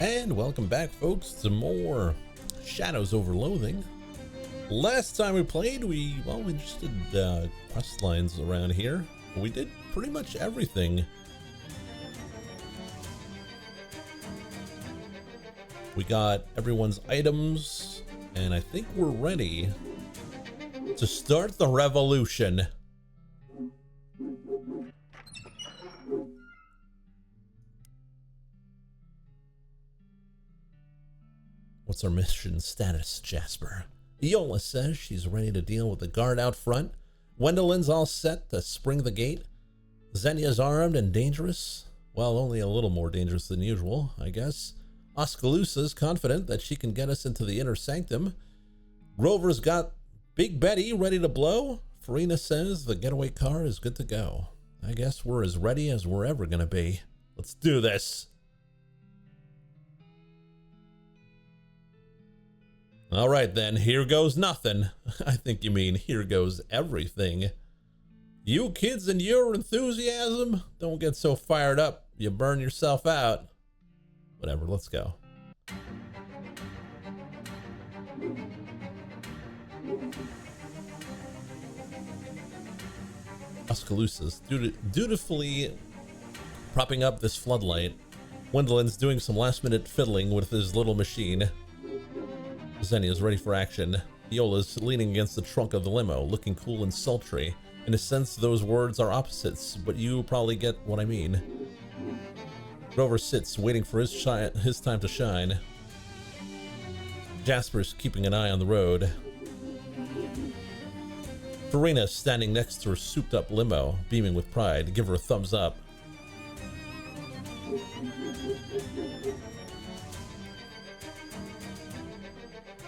And welcome back, folks, to more Shadows over Loathing. Last time we played, we just did quest lines around here. We did pretty much everything. We got everyone's items, and I think we're ready to start the revolution. What's our mission status, Jasper? Iola says she's ready to deal with the guard out front. Wendelin's all set to spring the gate. Xenia's armed and dangerous. Well, only a little more dangerous than usual, I guess. Oscalusa's confident that she can get us into the inner sanctum. Grover's got Big Betty ready to blow. Farina says the getaway car is good to go. I guess we're as ready as we're ever gonna be. Let's do this. All right, then, here goes nothing. I think you mean here goes everything. You kids and your enthusiasm, don't get so fired up you burn yourself out. Whatever, let's go. Oscalusa's dutifully propping up this floodlight. Wendelin's doing some last-minute fiddling with his little machine. Xenia's ready for action. Iola's leaning against the trunk of the limo, looking cool and sultry. In a sense, those words are opposites, but you probably get what I mean. Grover sits, waiting for his time to shine. Jasper's keeping an eye on the road. Farina's standing next to her souped-up limo, beaming with pride. Give her a thumbs up.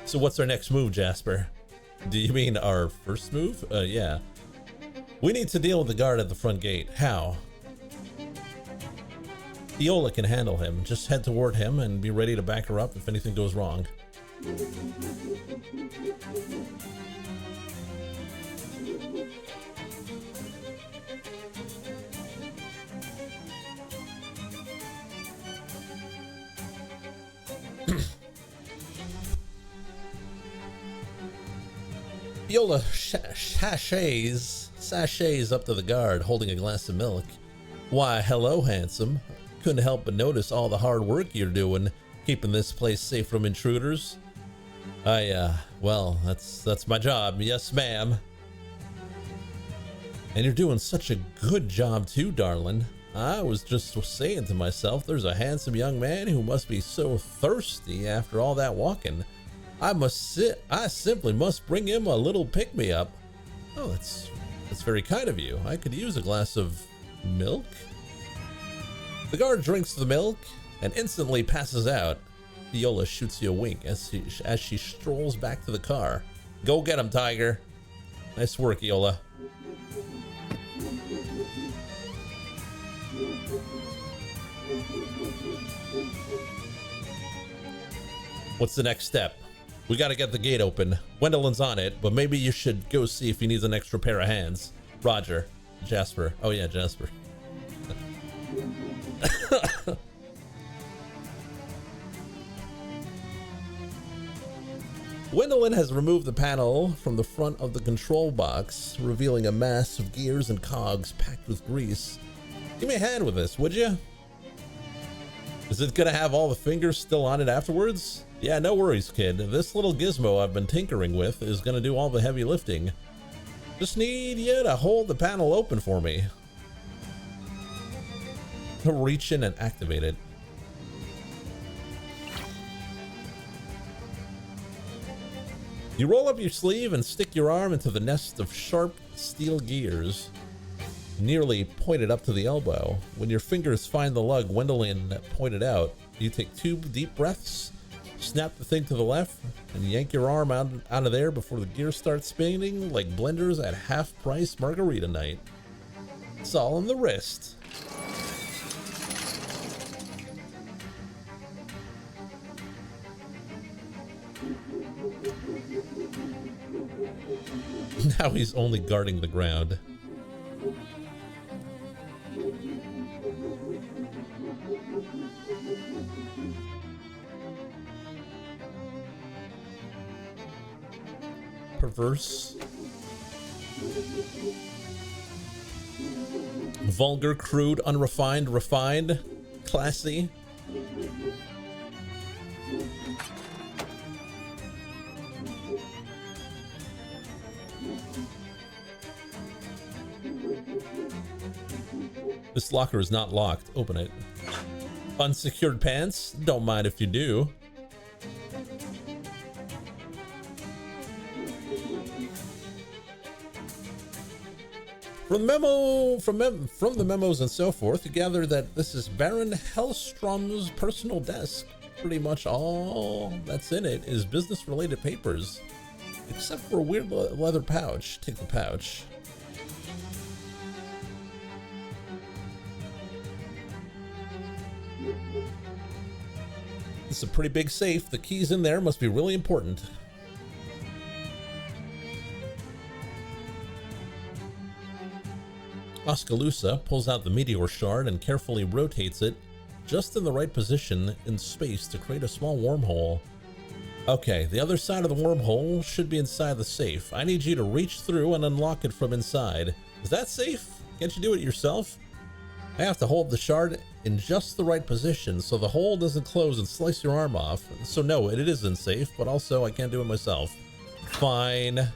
So what's our next move, Jasper? Do you mean our first move? Yeah. We need to deal with the guard at the front gate. How? Iola can handle him. Just head toward him and be ready to back her up if anything goes wrong. Iola sashays up to the guard, holding a glass of milk. Why, hello, handsome. Couldn't help but notice all the hard work you're doing, keeping this place safe from intruders. Well, that's my job. Yes, ma'am. And you're doing such a good job too, darling. I was just saying to myself, there's a handsome young man who must be so thirsty after all that walking. I simply must bring him a little pick-me-up. Oh, that's very kind of you. I could use a glass of milk. The guard drinks the milk and instantly passes out. Iola shoots you a wink as she strolls back to the car. Go get him, Tiger. Nice work, Iola. What's the next step? We gotta get the gate open. Wendelin's on it, but maybe you should go see if he needs an extra pair of hands. Roger. Jasper. Oh yeah, Jasper. Wendelin has removed the panel from the front of the control box, revealing a mass of gears and cogs packed with grease. Give me a hand with this, would you? Is it gonna have all the fingers still on it afterwards? Yeah, no worries, kid. This little gizmo I've been tinkering with is gonna do all the heavy lifting. Just need you to hold the panel open for me. Reach in and activate it. You roll up your sleeve and stick your arm into the nest of sharp steel gears, nearly pointed up to the elbow. When your fingers find the lug Wendelin pointed out, you take 2 deep breaths, snap the thing to the left, and yank your arm out of there before the gears start spinning like blenders at half-price margarita night. It's all in the wrist. Now he's only guarding the ground. perverse, vulgar, crude, unrefined, refined, classy. This locker is not locked. Open it. Unsecured pants? Don't mind if you do. From the memos and so forth, you gather that this is Baron Hellstrom's personal desk. Pretty much all that's in it is business-related papers, except for a weird leather pouch. Take the pouch. It's a pretty big safe. The keys in there must be really important. Oskaloosa pulls out the meteor shard and carefully rotates it just in the right position in space to create a small wormhole. Okay, the other side of the wormhole should be inside the safe. I need you to reach through and unlock it from inside. Is that safe? Can't you do it yourself? I have to hold the shard in just the right position so the hole doesn't close and slice your arm off. So no, it isn't safe, but also I can't do it myself. Fine.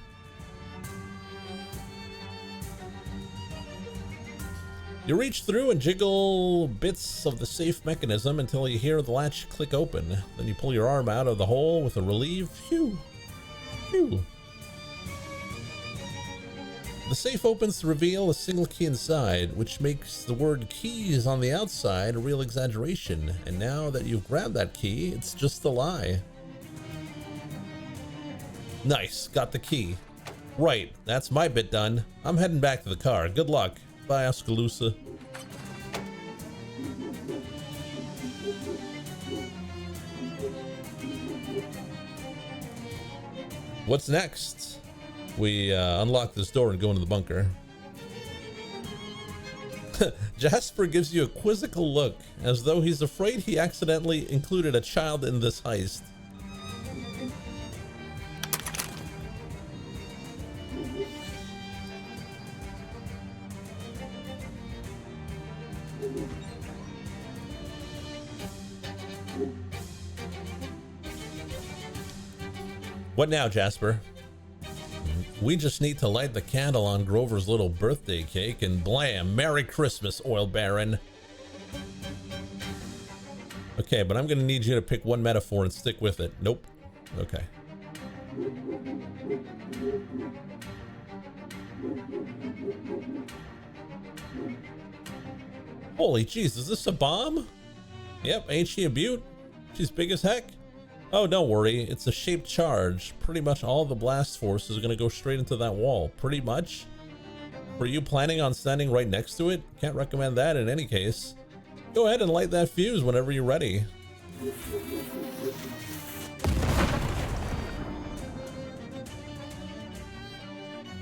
You reach through and jiggle bits of the safe mechanism until you hear the latch click open. Then you pull your arm out of the hole with a relief. Phew. Phew. The safe opens to reveal a single key inside, which makes the word keys on the outside a real exaggeration. And now that you've grabbed that key, it's just a lie. Nice, got the key. Right, that's my bit done. I'm heading back to the car. Good luck. Bye, Oskaloosa. What's next? We unlock this door and go into the bunker. Jasper gives you a quizzical look, as though he's afraid he accidentally included a child in this heist. What now, Jasper? We just need to light the candle on Grover's little birthday cake and blam, Merry Christmas, Oil Baron. Okay, but I'm gonna need you to pick one metaphor and stick with it. Nope. Okay. Holy jeez, is this a bomb? Yep, ain't she a beaut? She's big as heck. Oh, don't worry, it's a shaped charge. Pretty much all the blast force is gonna go straight into that wall. Pretty much. Were you planning on standing right next to it? Can't recommend that in any case. Go ahead and light that fuse whenever you're ready.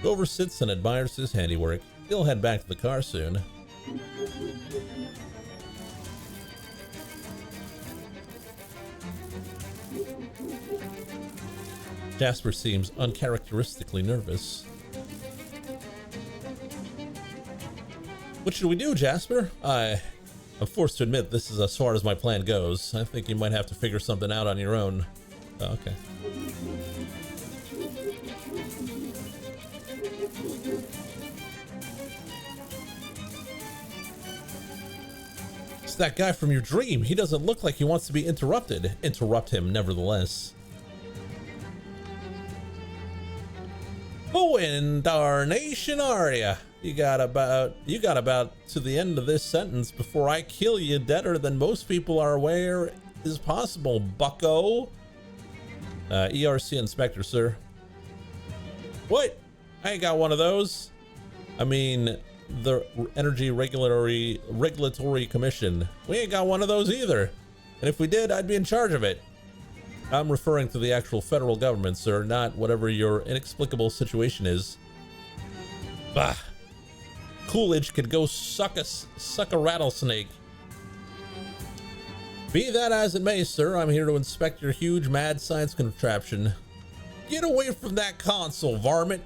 Grover sits and admires his handiwork. He'll head back to the car soon. Jasper seems uncharacteristically nervous. What should we do, Jasper? I'm forced to admit this is as far as my plan goes. I think you might have to figure something out on your own. Oh, okay. It's that guy from your dream. He doesn't look like he wants to be interrupted. Interrupt him, nevertheless. Who in darnation are ya? You got about to the end of this sentence before I kill you deader than most people are aware is possible, bucko. ERC inspector, sir. What? I ain't got one of those. I mean, the Energy Regulatory Commission. We ain't got one of those either. And if we did, I'd be in charge of it. I'm referring to the actual federal government, sir, not whatever your inexplicable situation is. Bah. Coolidge could go suck a rattlesnake. Be that as it may, sir, I'm here to inspect your huge mad science contraption. Get away from that console, varmint.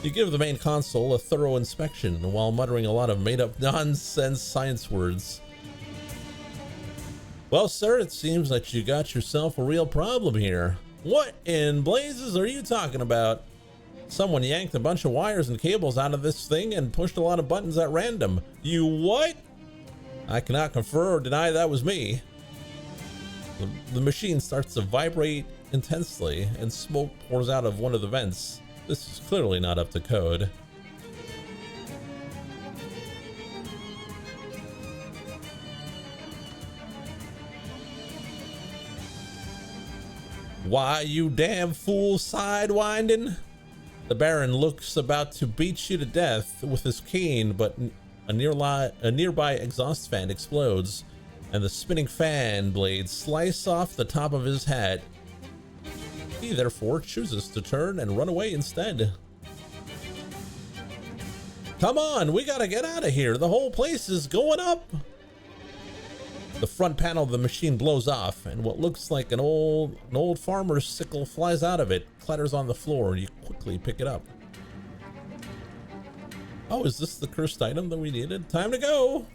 You give the main console a thorough inspection while muttering a lot of made-up nonsense science words. Well, sir, it seems that you got yourself a real problem here. What in blazes are you talking about? Someone yanked a bunch of wires and cables out of this thing and pushed a lot of buttons at random. You what? I cannot confirm or deny that was me. The machine starts to vibrate intensely and smoke pours out of one of the vents. This is clearly not up to code. Why, you damn fool, sidewinding? The Baron looks about to beat you to death with his cane, but a nearby exhaust fan explodes, and the spinning fan blades slice off the top of his hat. He therefore chooses to turn and run away instead. Come on, we gotta get out of here. The whole place is going up. The front panel of the machine blows off, and what looks like an old farmer's sickle flies out of it, clatters on the floor. You quickly pick it up. Oh, is this the cursed item that we needed? Time to go.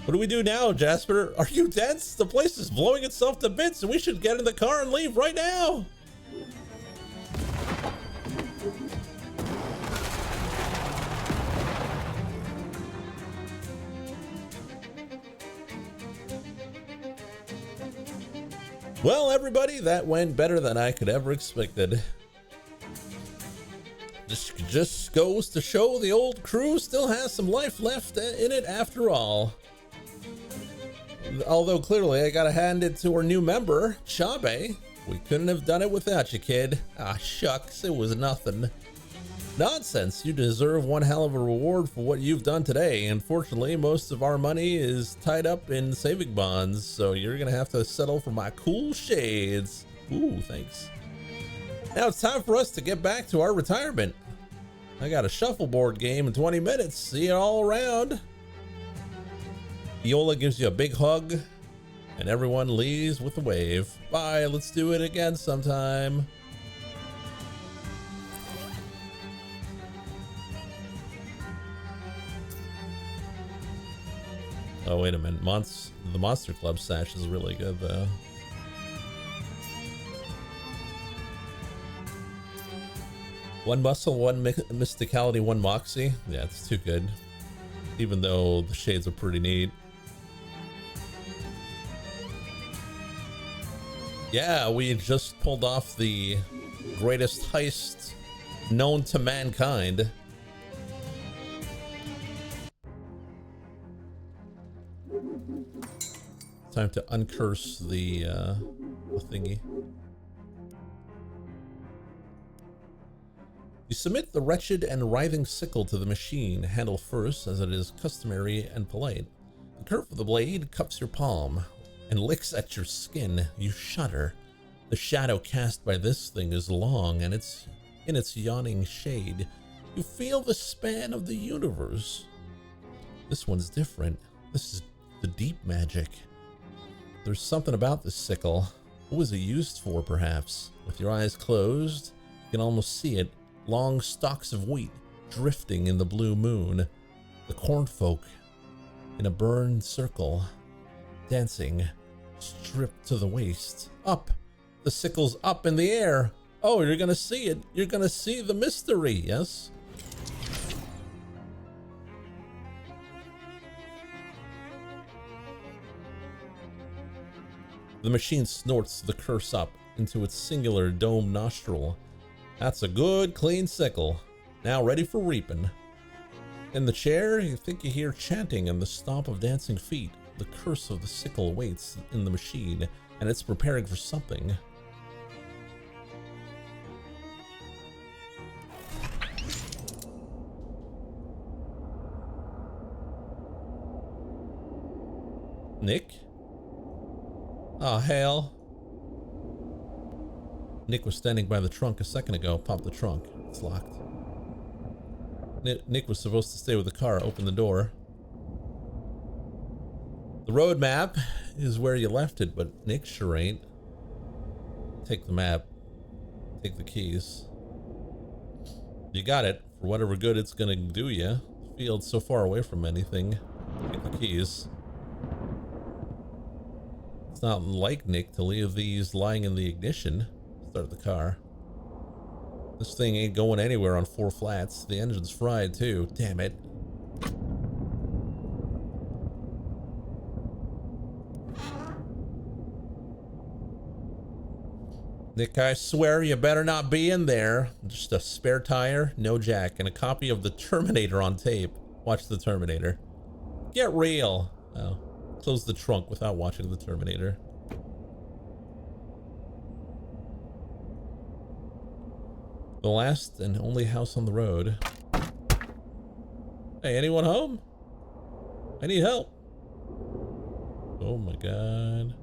What do we do now, Jasper? Are you dense? The place is blowing itself to bits and we should get in the car and leave right now. Well, everybody, that went better than I could ever expected. Just goes to show the old crew still has some life left in it after all. Although clearly I gotta hand it to our new member, Chabe. We couldn't have done it without you, kid. Ah, shucks, it was nothing. Nonsense, you deserve one hell of a reward for what you've done today. Unfortunately, most of our money is tied up in saving bonds, so you're gonna have to settle for my cool shades. Ooh, thanks. Now it's time for us to get back to our retirement. I got a shuffleboard game in 20 minutes. See you all around. Viola gives you a big hug, and everyone leaves with a wave. Bye, let's do it again sometime. Oh, wait a minute. The Monster Club sash is really good, though. One muscle, one mysticality, one moxie. Yeah, it's too good. Even though the shades are pretty neat. Yeah, we just pulled off the greatest heist known to mankind. Time to uncurse the thingy. You submit the wretched and writhing sickle to the machine, handle first as it is customary and polite. The curve of the blade cups your palm and licks at your skin. You shudder. The shadow cast by this thing is long, and it's in its yawning shade. You feel the span of the universe. This one's different. This is the deep magic. There's something about this sickle. What was it used for, perhaps? With your eyes closed, you can almost see it. Long stalks of wheat drifting in the blue moon. The cornfolk in a burned circle, dancing, stripped to the waist. Up! The sickle's up in the air. Oh, you're gonna see it. You're gonna see the mystery, yes? The machine snorts the curse up into its singular dome nostril. That's a good, clean sickle. Now ready for reaping. In the chair, you think you hear chanting and the stomp of dancing feet. The curse of the sickle waits in the machine, and it's preparing for something. Nick? Oh, hell. Nick was standing by the trunk a second ago. Pop the trunk. It's locked. Nick was supposed to stay with the car. Open the door. The road map is where you left it, but Nick sure ain't. Take the map. Take the keys. You got it. For whatever good it's gonna do you. The field's so far away from anything. Take the keys. It's not like Nick to leave these lying in the ignition. Start the car. This thing ain't going anywhere on 4 flats. The engine's fried too. Damn it. Nick, I swear you better not be in there. Just a spare tire, no jack, and a copy of the Terminator on tape. Watch the Terminator. Get real. Oh, close the trunk without watching the Terminator. The last and only house on the road. Hey, anyone home? I need help. Oh my god.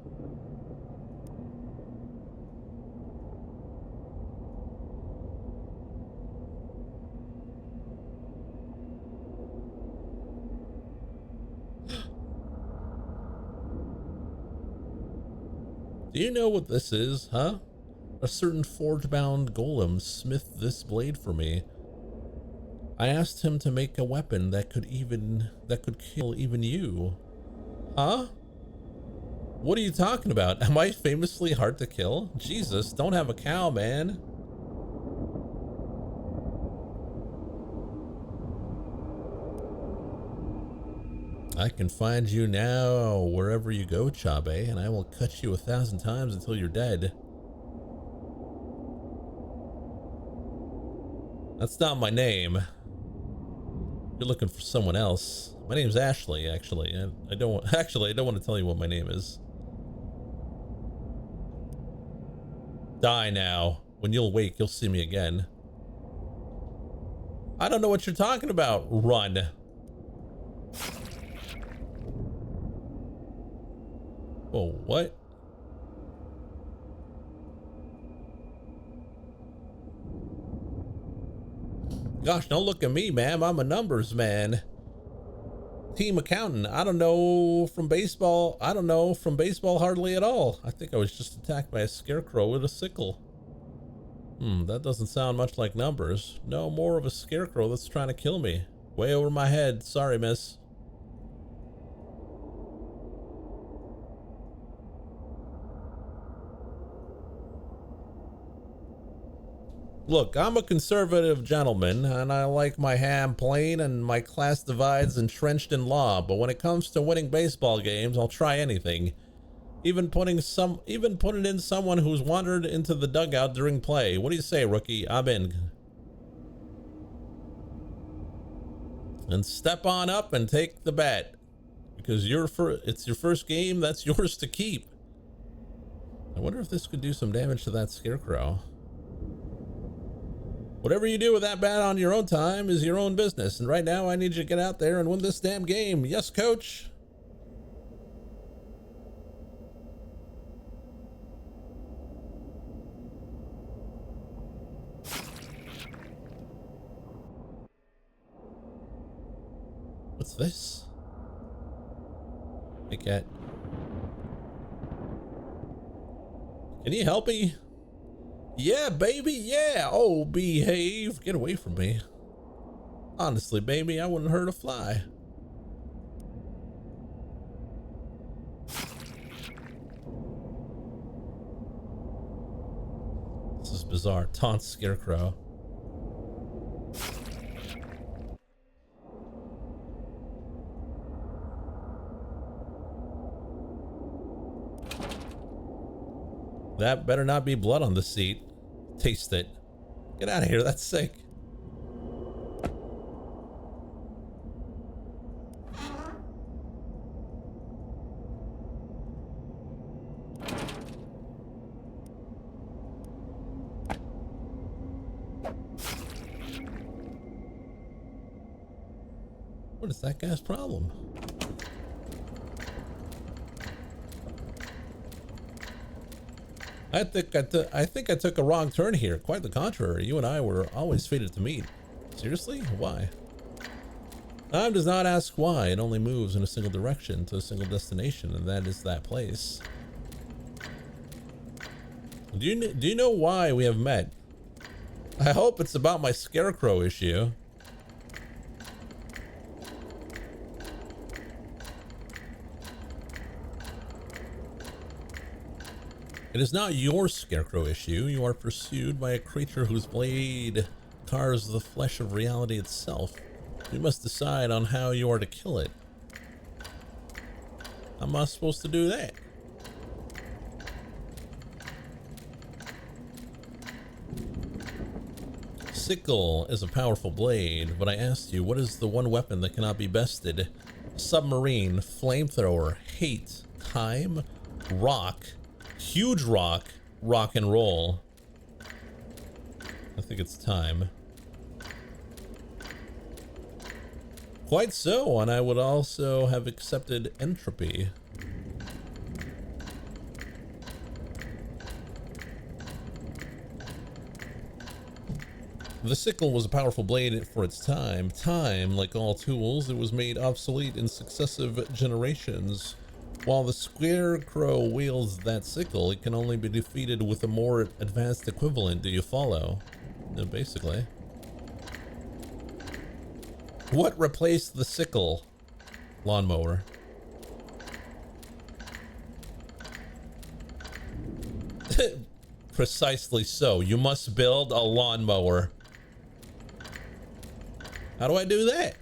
Do you know what this is, huh? A certain forge-bound golem smithed this blade for me. I asked him to make a weapon that could kill even you. Huh? What are you talking about? Am I famously hard to kill? Jesus, don't have a cow, man. I can find you now wherever you go, Chabe, and I will cut you 1,000 times until you're dead. That's not my name. You're looking for someone else. My name's Ashley, actually. I don't want to tell you what my name is. Die now. When you'll wake, you'll see me again. I don't know what you're talking about. Run. Oh, what? Gosh, don't look at me, ma'am. I'm a numbers man. Team accountant. I don't know from baseball hardly at all. I think I was just attacked by a scarecrow with a sickle. That doesn't sound much like numbers. No, more of a scarecrow that's trying to kill me. Way over my head. Sorry, miss. Look, I'm a conservative gentleman, and I like my ham plain, and my class divides entrenched in law, but when it comes to winning baseball games, I'll try anything. Even putting in someone who's wandered into the dugout during play. What do you say, rookie? I'm in. And step on up and take the bet. Because it's your first game, that's yours to keep. I wonder if this could do some damage to that scarecrow. Whatever you do with that bat on your own time is your own business. And right now, I need you to get out there and win this damn game. Yes, coach. What's this? Hey, cat. Can you help me? Yeah, baby, yeah. Oh, behave. Get away from me. Honestly, baby, I wouldn't hurt a fly. This is bizarre. Taunt scarecrow. That better not be blood on the seat. Taste it. Get out of here, that's sick. What is that guy's problem? I think I took a wrong turn here. Quite the contrary. You and I were always fated to meet. Seriously? Why? Time does not ask why. It only moves in a single direction to a single destination, and that is that place. Do you know why we have met? I hope it's about my scarecrow issue. It is not your scarecrow issue. You are pursued by a creature whose blade carves the flesh of reality itself. You must decide on how you are to kill it. How am I supposed to do that? Sickle is a powerful blade, but I asked you, what is the one weapon that cannot be bested? Submarine, flamethrower, hate, time, rock, huge rock, rock and roll. I think it's time. Quite so, and I would also have accepted entropy. The sickle was a powerful blade for its time. Time, like all tools, it was made obsolete in successive generations. While the scarecrow wields that sickle, it can only be defeated with a more advanced equivalent. Do you follow? Basically. What replaced the sickle? Lawnmower. Precisely so. You must build a lawnmower. How do I do that?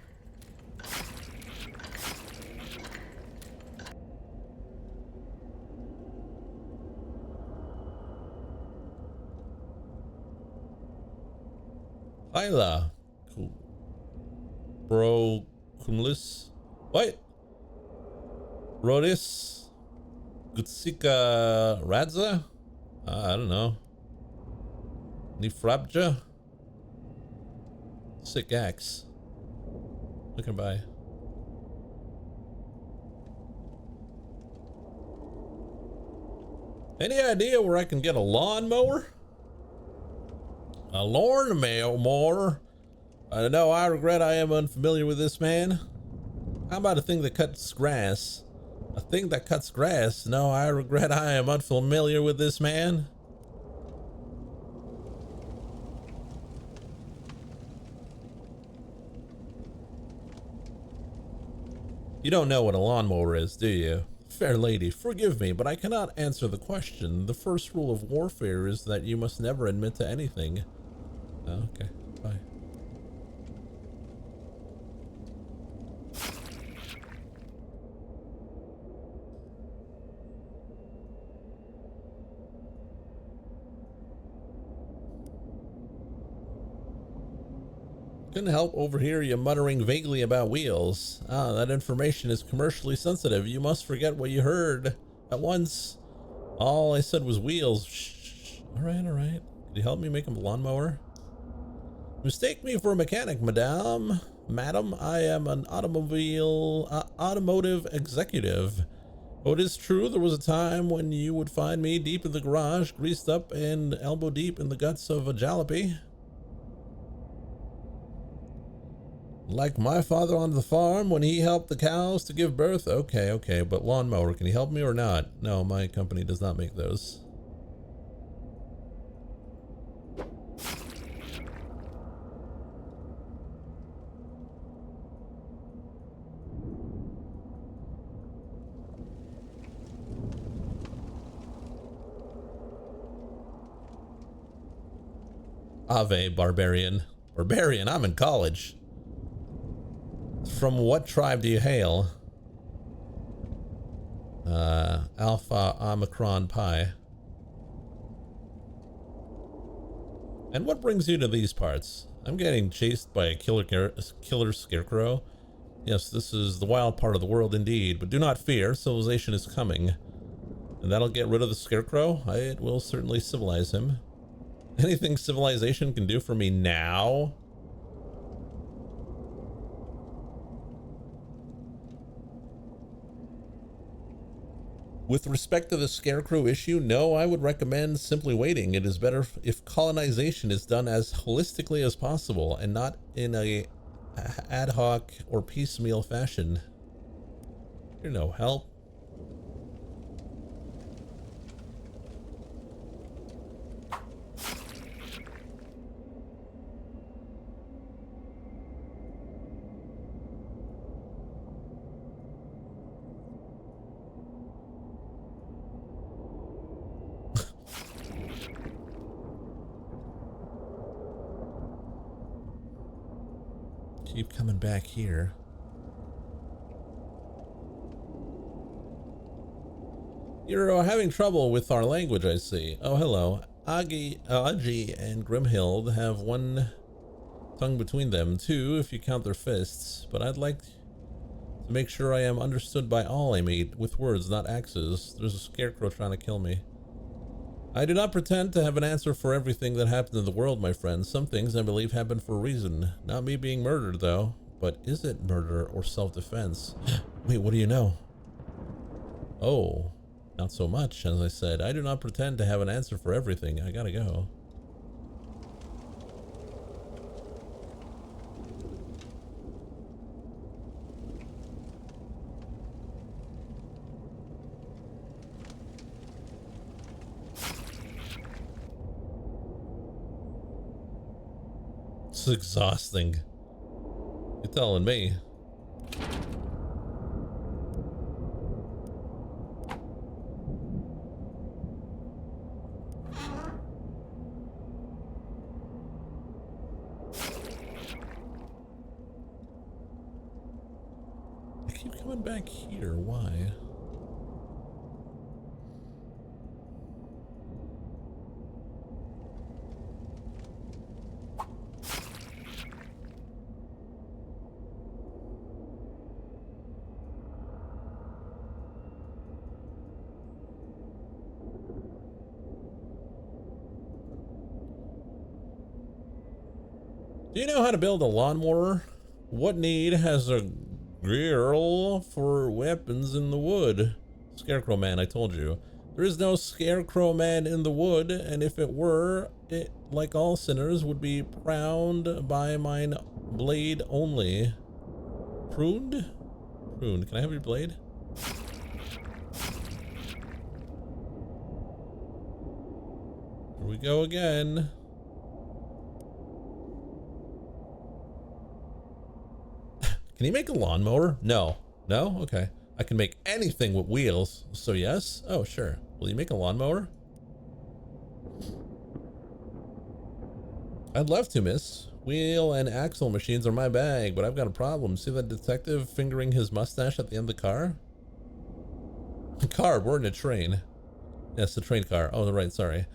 Hyla. Cool. Bro Kumlis. What? Rodis. Gutsika Radza? I don't know. Nifrabja? Sick axe. Looking by. Any idea where I can get a lawnmower? A lawnmower? No, I regret I am unfamiliar with this man. How about a thing that cuts grass? A thing that cuts grass? No, I regret I am unfamiliar with this man. You don't know what a lawnmower is, do you? Fair lady, forgive me, but I cannot answer the question. The first rule of warfare is that you must never admit to anything. Oh, okay, bye. Couldn't help overhear you muttering vaguely about wheels. Ah, that information is commercially sensitive. You must forget what you heard at once. All I said was wheels. Shh. All right, all right. Could you help me make a lawnmower? Mistake me for a mechanic, madame. Madam, I am an automotive executive. Oh, it is true there was a time when you would find me deep in the garage, greased up and elbow deep in the guts of a jalopy. Like my father on the farm when he helped the cows to give birth? Okay, but lawnmower, can you help me or not? No, my company does not make those. Ave, barbarian. Barbarian, I'm in college. From what tribe do you hail? Alpha Omicron Pi. And what brings you to these parts? I'm getting chased by a killer scarecrow. Yes, this is the wild part of the world indeed, but do not fear, civilization is coming. And that'll get rid of the scarecrow? It will certainly civilize him. Anything civilization can do for me now? With respect to the scarecrow issue, no, I would recommend simply waiting. It is better if colonization is done as holistically as possible and not in a ad hoc or piecemeal fashion. You're no help. Keep coming back here. You're having trouble with our language, I see. Oh, hello. Agi and Grimhild have one tongue between them, two if you count their fists, but I'd like to make sure I am understood by all I meet, with words, not axes. There's a scarecrow trying to kill me. I do not pretend to have an answer for everything that happens in the world, my friend. Some things I believe happen for a reason. Not me being murdered, though. But is it murder or self-defense? Wait, what do you know? Oh, not so much. As I said, I do not pretend to have an answer for everything. I gotta go. It's exhausting. You're telling me. I keep coming back here. Why? Do you know how to build a lawnmower? What need has a girl for weapons in the wood? Scarecrow man, I told you. There is no scarecrow man in the wood, and if it were, it, like all sinners, would be pruned by mine blade only. Pruned? Pruned. Can I have your blade? Here we go again. Can you make a lawnmower? No. No? Okay. I can make anything with wheels. So yes? Oh, sure. Will you make a lawnmower? I'd love to, miss. Wheel and axle machines are my bag, but I've got a problem. See that detective fingering his mustache at the end of the car? Car, we're in a train. Yes, the train car. Oh, right, sorry.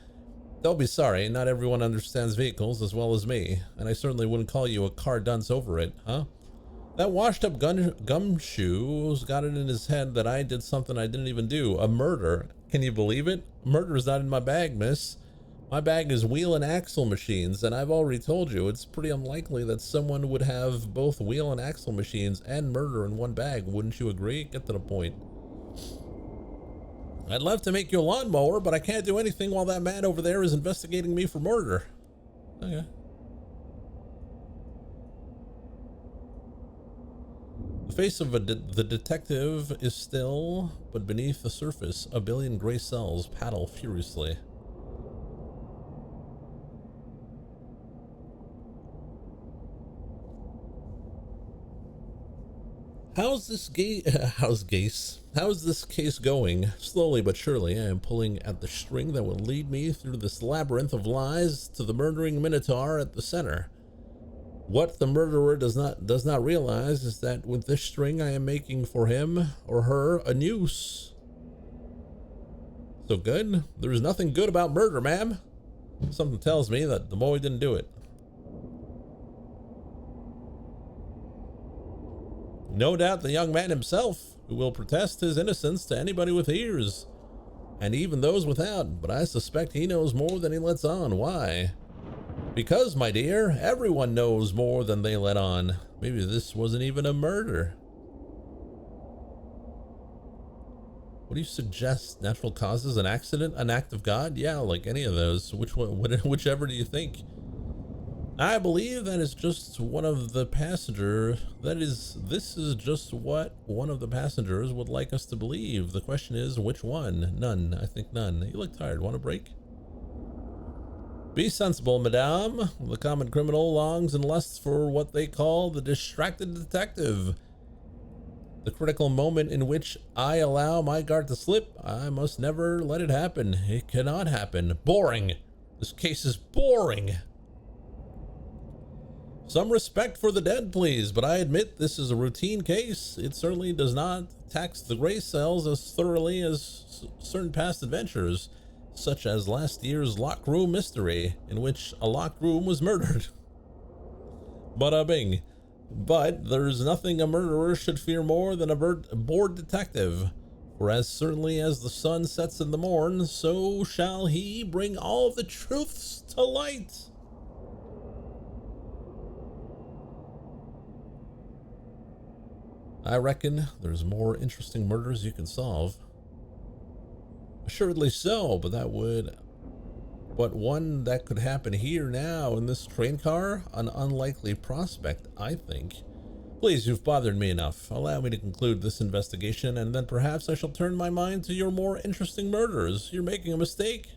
Don't be sorry. Not everyone understands vehicles as well as me, and I certainly wouldn't call you a car dunce over it, huh? That washed-up gumshoe's got it in his head that I did something I didn't even do. A murder. Can you believe it? Murder is not in my bag, miss. My bag is wheel and axle machines, and I've already told you, it's pretty unlikely that someone would have both wheel and axle machines and murder in one bag. Wouldn't you agree? Get to the point. I'd love to make you a lawnmower, but I can't do anything while that man over there is investigating me for murder. Okay. The face of the detective is still, but beneath the surface, a billion gray cells paddle furiously. How's this case going? Slowly but surely, I am pulling at the string that will lead me through this labyrinth of lies to the murdering minotaur at the center. What the murderer does not realize is that with this string I am making for him or her a noose. So good? There is nothing good about murder, ma'am. Something tells me that the boy didn't do it. No doubt the young man himself, who will protest his innocence to anybody with ears, and even those without, but I suspect he knows more than he lets on. Why? Because, my dear, everyone knows more than they let on. Maybe this wasn't even a murder. What do you suggest? Natural causes, an accident, an act of God? Yeah, like any of those. Which one, whichever do you think? I believe that is just one of the passenger. This is just what one of the passengers would like us to believe. The question is, which one? None. I think none. You look tired. Want a break? Be sensible, madame. The common criminal longs and lusts for what they call the distracted detective. The critical moment in which I allow my guard to slip, I must never let it happen. It cannot happen. Boring. This case is boring. Some respect for the dead, please, but I admit this is a routine case. It certainly does not tax the gray cells as thoroughly as certain past adventures, such as last year's locked room mystery, in which a locked room was murdered. Bada bing. But there's nothing a murderer should fear more than a bored detective, for as certainly as the sun sets in the morn, so shall he bring all the truths to light. I reckon there's more interesting murders you can solve. Assuredly so, but one that could happen here now in this train car, an unlikely prospect, I think. Please, you've bothered me enough. Allow me to conclude this investigation, and then perhaps I shall turn my mind to your more interesting murders. You're making a mistake.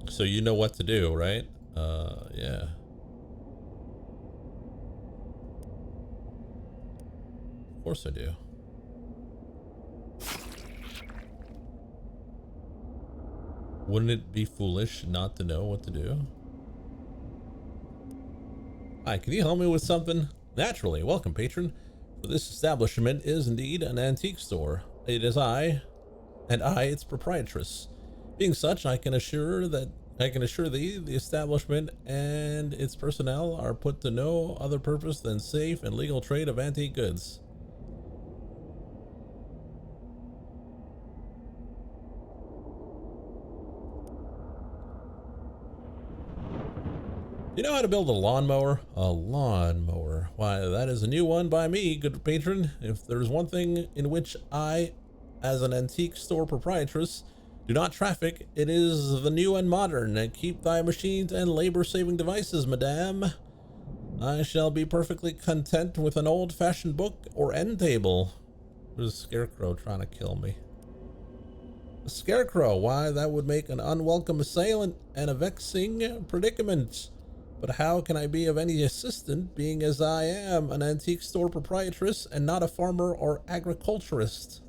So you know what to do, right? Yeah. Of course I do. Wouldn't it be foolish not to know what to do? Hi, can you help me with something? Naturally. Welcome, patron. For this establishment is indeed an antique store. It is I, and I, its proprietress. Being such, I can assure thee the establishment and its personnel are put to no other purpose than safe and legal trade of antique goods. You know how to build a lawnmower? A lawnmower. Why, that is a new one by me, good patron. If there's one thing in which I, as an antique store proprietress, do not traffic, it is the new and modern. Keep thy machines and labor-saving devices, madame. I shall be perfectly content with an old-fashioned book or end table. There's a scarecrow trying to kill me. A scarecrow? Why, that would make an unwelcome assailant and a vexing predicament. But how can I be of any assistance, being as I am an antique store proprietress and not a farmer or agriculturist?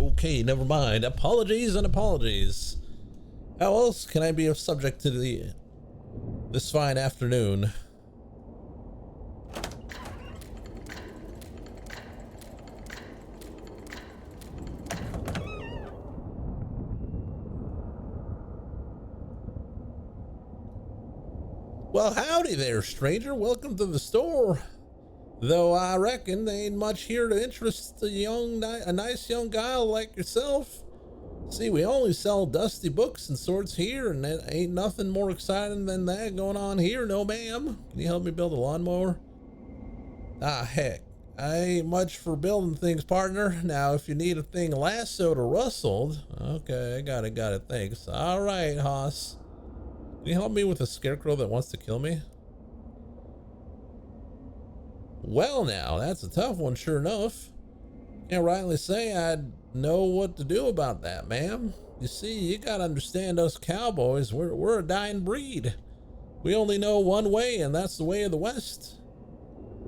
Okay, never mind. Apologies and apologies. How else can I be of subject to this fine afternoon? Well, howdy there, stranger. Welcome to the store. Though I reckon they ain't much here to interest a nice young guy like yourself. See, we only sell dusty books and sorts here, and there ain't nothing more exciting than that going on here, no ma'am. Can you help me build a lawnmower? Ah, heck. I ain't much for building things, partner. Now, if you need a thing lassoed or rustled... Okay, I got it, thanks. All right, hoss. Can you help me with a scarecrow that wants to kill me? Well now, that's a tough one, sure enough. Can't rightly say I'd know what to do about that, ma'am. You see, you gotta understand us cowboys, we're a dying breed. We only know one way, and that's the way of the West.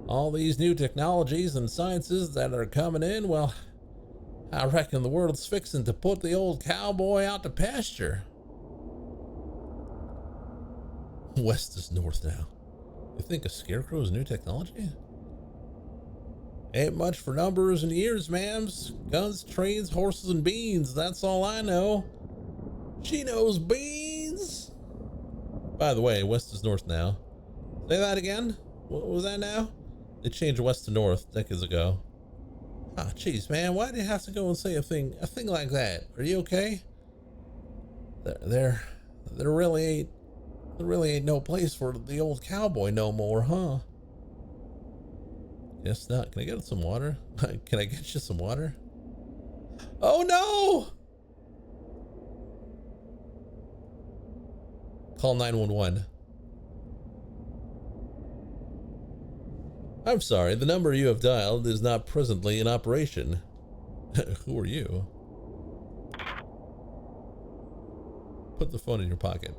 All these new technologies and sciences that are coming in, well, I reckon the world's fixing to put the old cowboy out to pasture. West is north now. You think a scarecrow is new technology? Ain't much for numbers and years, ma'ams. Guns, trains, horses, and beans. That's all I know. She knows beans. By the way, west is north now. Say that again? What was that now? They changed west to north decades ago. Ah, jeez, man. Why do you have to go and say a thing like that? Are you okay? There really ain't no place for the old cowboy no more, huh? Guess not. Can I get some water? Can I get you some water? Oh no! Call 911. I'm sorry, the number you have dialed is not presently in operation. Who are you? Put the phone in your pocket.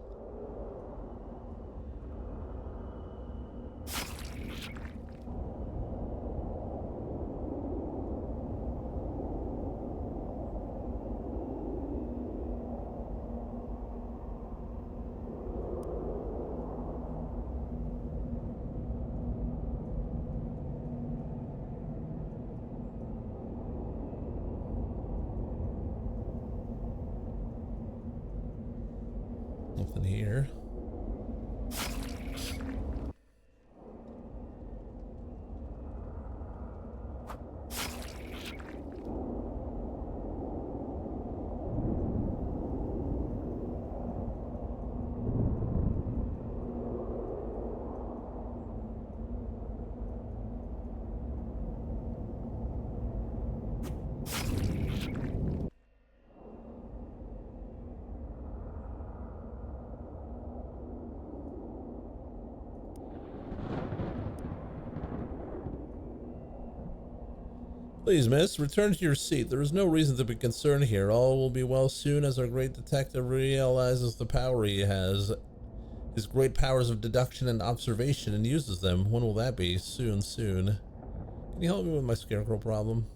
Nothing here. Please, miss, return to your seat. There is no reason to be concerned here. All will be well soon as our great detective realizes the power he has. His great powers of deduction and observation and uses them. When will that be? Soon, soon. Can you help me with my scarecrow problem?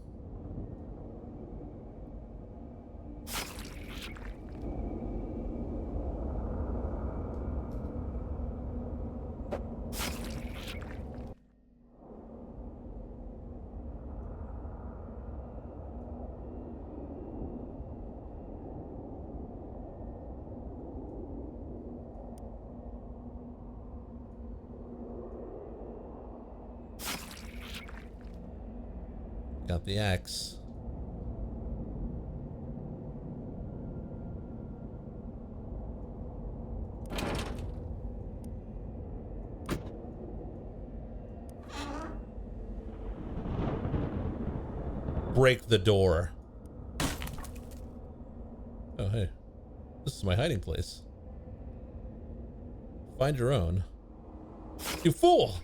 Got the axe. Break the door. Oh, hey. This is my hiding place. Find your own. You fool!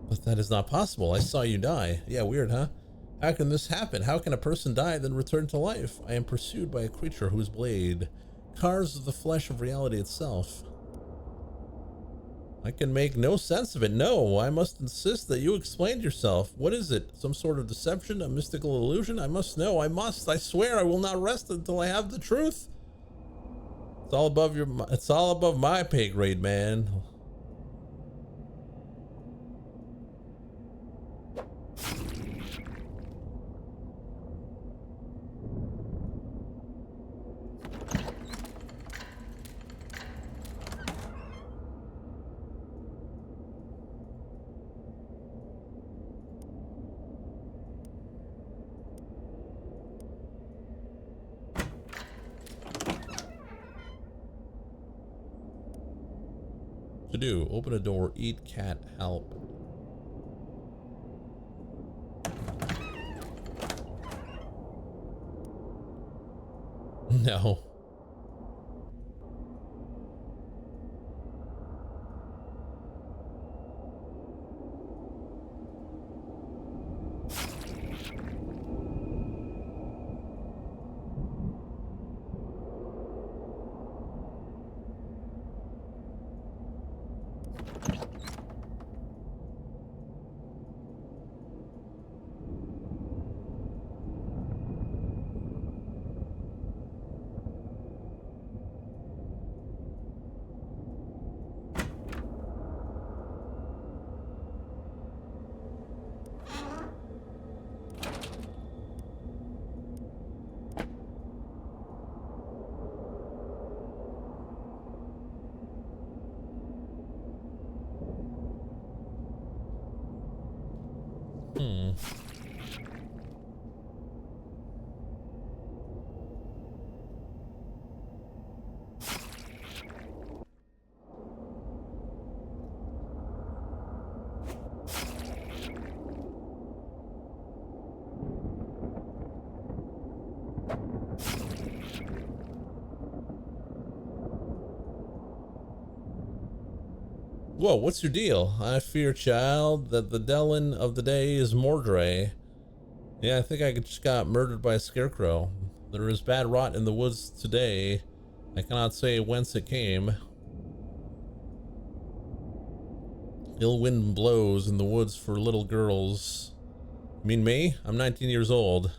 But that is not possible. I saw you die. Yeah, weird, huh? How can this happen? How can a person die then return to life? I am pursued by a creature whose blade carves the flesh of reality itself. I can make no sense of it. No, I must insist that you explain yourself. What is it? Some sort of deception? A mystical illusion? I must know. I must. I swear I will not rest until I have the truth. It's all above my pay grade, man. To do, open a door, eat cat, help. No. Whoa, what's your deal? I fear, child, that the Dellen of the day is Mordray. Yeah, I think I just got murdered by a scarecrow. There is bad rot in the woods today. I cannot say whence it came. Ill wind blows in the woods for little girls. You mean me? I'm 19 years old.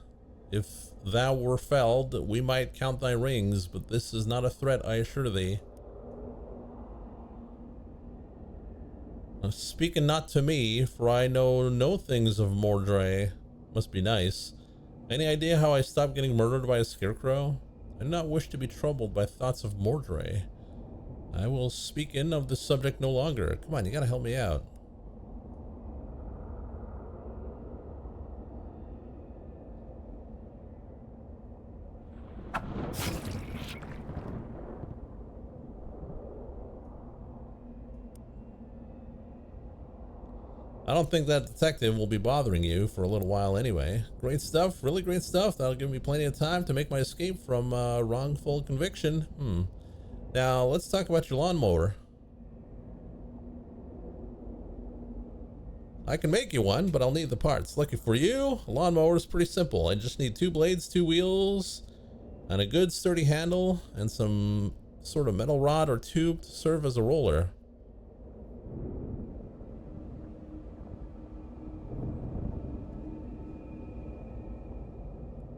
If thou were felled, we might count thy rings, but this is not a threat, I assure thee. Speaking not to me, for I know no things of Mordray. Must be nice. Any idea how I stopped getting murdered by a scarecrow? I do not wish to be troubled by thoughts of Mordray. I will speak in of this subject no longer. Come on, you gotta help me out. I don't think that detective will be bothering you for a little while anyway. Great stuff, really great stuff. That'll give me plenty of time to make my escape from wrongful conviction. Now, let's talk about your lawnmower. I can make you one, but I'll need the parts. Lucky for you, a lawnmower is pretty simple. I just need 2 blades, 2 wheels, and a good sturdy handle, and some sort of metal rod or tube to serve as a roller.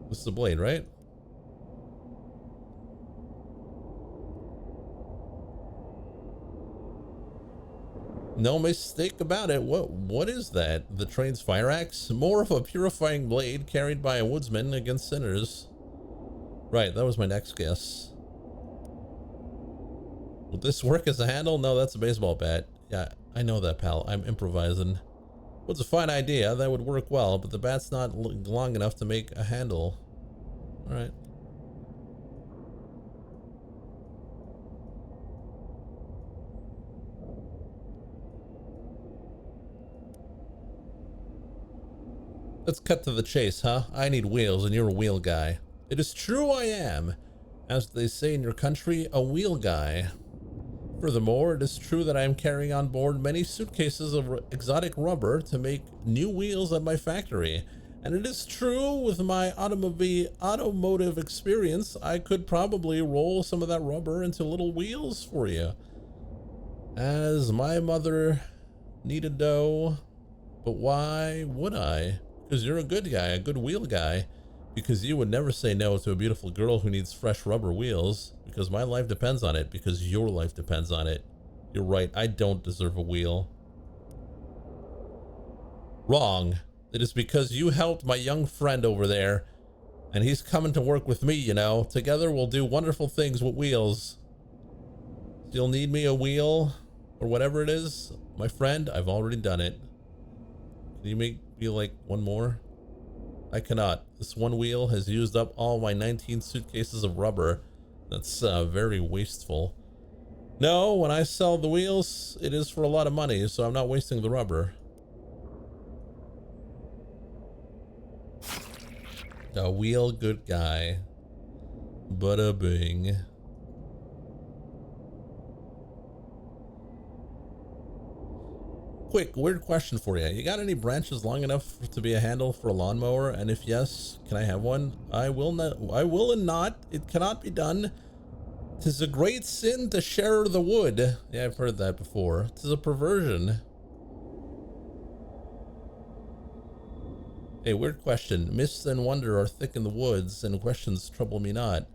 This is the blade, right? No mistake about it. What is that? The train's fire axe? More of a purifying blade carried by a woodsman against sinners. Right, that was my next guess. Will this work as a handle? No, that's a baseball bat. Yeah, I know that, pal. I'm improvising. Well, it's a fine idea. That would work well, but the bat's not long enough to make a handle. All right. Let's cut to the chase, huh? I need wheels, and you're a wheel guy. It is true I am, as they say in your country, a wheel guy. Furthermore, it is true that I am carrying on board many suitcases of exotic rubber to make new wheels at my factory. And it is true, with my automotive experience, I could probably roll some of that rubber into little wheels for you. As my mother needed dough, but why would I? Because you're a good guy, a good wheel guy. Because you would never say no to a beautiful girl who needs fresh rubber wheels. Because my life depends on it. Because your life depends on it. You're right, I don't deserve a wheel. Wrong. It is because you helped my young friend over there. And he's coming to work with me, you know. Together we'll do wonderful things with wheels. You'll need me a wheel or whatever it is. My friend, I've already done it. Can you make me like one more? I cannot. This one wheel has used up all my 19 suitcases of rubber. That's very wasteful. No, when I sell the wheels, it is for a lot of money, so I'm not wasting the rubber. A wheel good guy. Bada bing. Quick, weird question for you. You got any branches long enough to be a handle for a lawnmower? And if yes, can I have one? I will and not. It cannot be done. 'Tis a great sin to share the wood. Yeah, I've heard that before. 'Tis a perversion. Hey, weird question. Mist and wonder are thick in the woods, and questions trouble me not.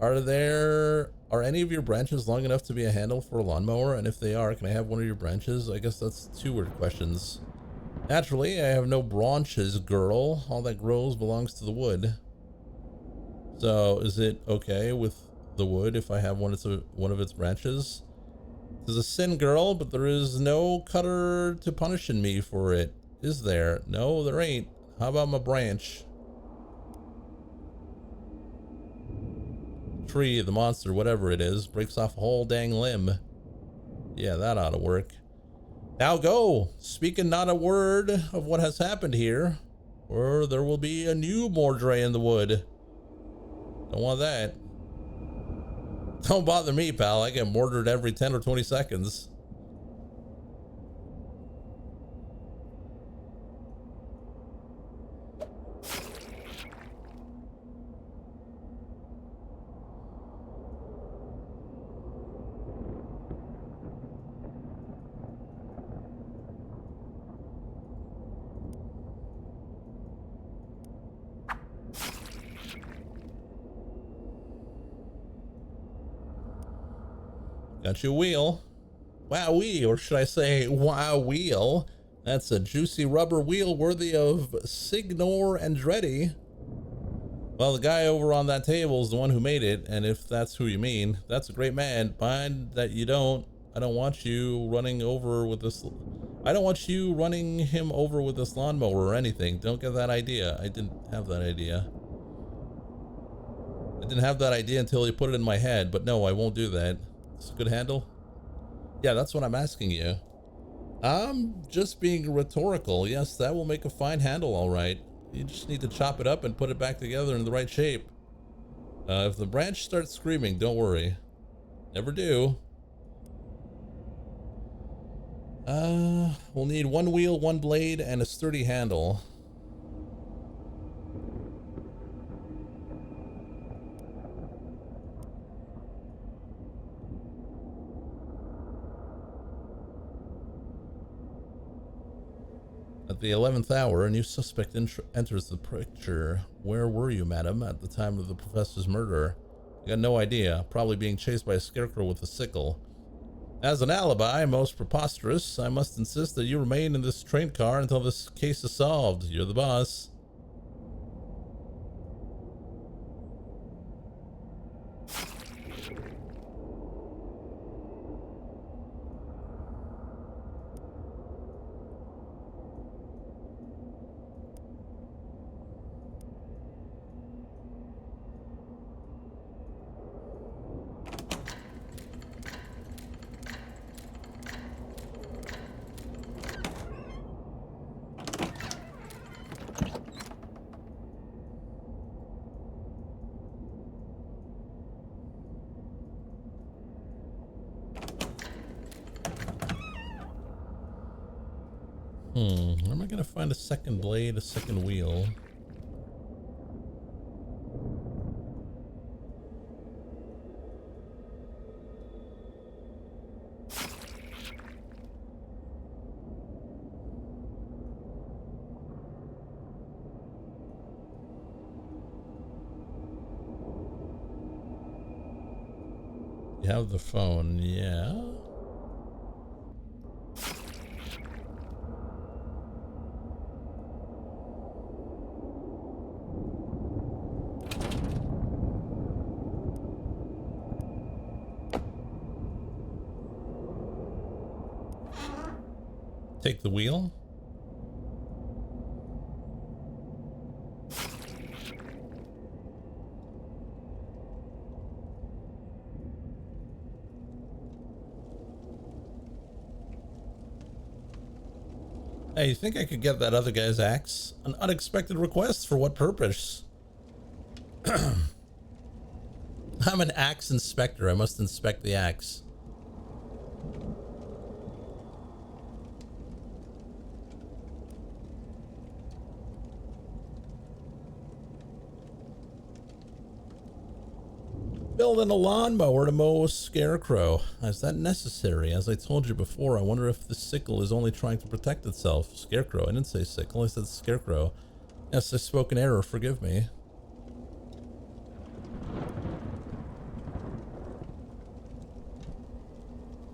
Are any of your branches long enough to be a handle for a lawnmower? And if they are, can I have one of your branches? I guess that's 2 weird questions. Naturally, I have no branches, girl. All that grows belongs to the wood. So, is it okay with the wood if I have one of its branches? There's a sin, girl, but there is no cutter to punishing me for it. Is there? No, there ain't. How about my branch? Tree, the monster, whatever it is, breaks off a whole dang limb. Yeah, that ought to work. Now go, speaking not a word of what has happened here, or there will be a new Mordray in the wood. Don't want that. Don't bother me, pal. I get mortared every 10 or 20 seconds. Got you a wheel. Wowee, or should I say wow wheel. That's a juicy rubber wheel worthy of Signor Andretti. Well, the guy over on that table is the one who made it, and if that's who you mean, that's a great man. Mind that you don't. I don't want you running over with this. I don't want you running him over with this lawnmower or anything. Don't get that idea. I didn't have that idea. I didn't have that idea until you put it in my head, but no, I won't do that. It's a good handle. Yeah, that's what I'm asking you. I'm just being rhetorical. Yes, that will make a fine handle, all right. You just need to chop it up and put it back together in the right shape. If the branch starts screaming, don't worry. Never do. We'll need one wheel, one blade, and a sturdy handle. At the 11th hour, a new suspect enters the picture. Where were you, madam, at the time of the professor's murder? I got no idea. Probably being chased by a scarecrow with a sickle. As an alibi, most preposterous, I must insist that you remain in this train car until this case is solved. You're the boss. Where am I gonna find a second blade, a second wheel? You have the phone, yeah. Take the wheel. Hey, you think I could get that other guy's axe? An unexpected request? For what purpose? I'm an axe inspector. I must inspect the axe. Building a lawnmower to mow a scarecrow. Is that necessary? As I told you before, I wonder if the sickle is only trying to protect itself. Scarecrow. I didn't say sickle. I said scarecrow. Yes, I spoke in error. Forgive me.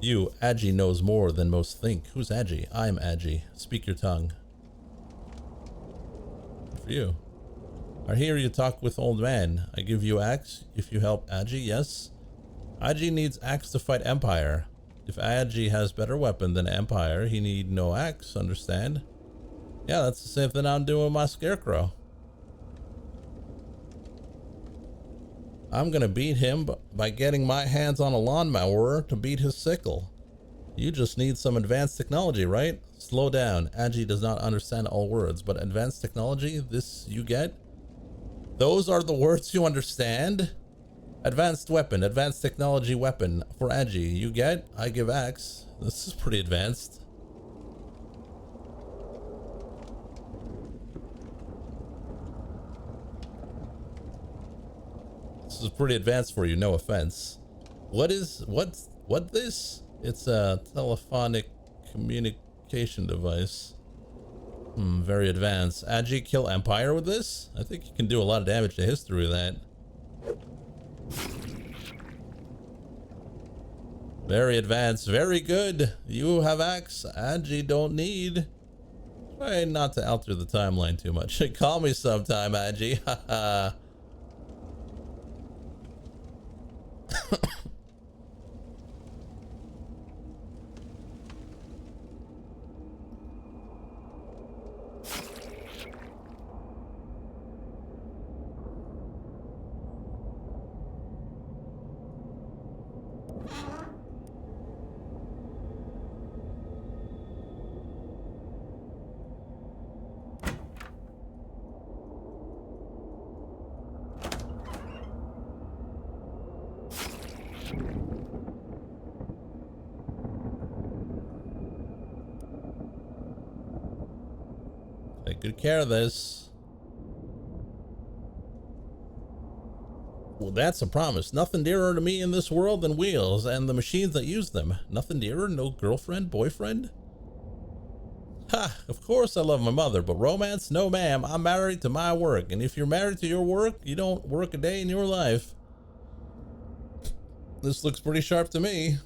You, Agi, knows more than most think. Who's Agi? I'm Agi. Speak your tongue. Good for you. I hear you talk with old man. I give you axe if you help Agi, yes? Agi needs axe to fight Empire. If Agi has better weapon than Empire, he need no axe, understand? Yeah, that's the same thing I'm doing with my scarecrow. I'm gonna beat him by getting my hands on a lawnmower to beat his sickle. You just need some advanced technology, right? Slow down. Agi does not understand all words, but advanced technology, this you get? Those are the words you understand? Advanced weapon, advanced technology weapon for Agi. You get? I give axe. This is pretty advanced. This is pretty advanced for you, no offense. What this? It's a telephonic communication device. Very advanced. Agi kill Empire with this? I think you can do a lot of damage to history with that. Very advanced. Very good. You have axe. Angie don't need. Try not to alter the timeline too much. Call me sometime, Angie. Haha. Take good care of this. Well, that's a promise. Nothing dearer to me in this world than wheels and the machines that use them. Nothing dearer? No girlfriend? Boyfriend? Ha! Of course I love my mother, but romance? No, ma'am. I'm married to my work, and if you're married to your work, you don't work a day in your life. This looks pretty sharp to me.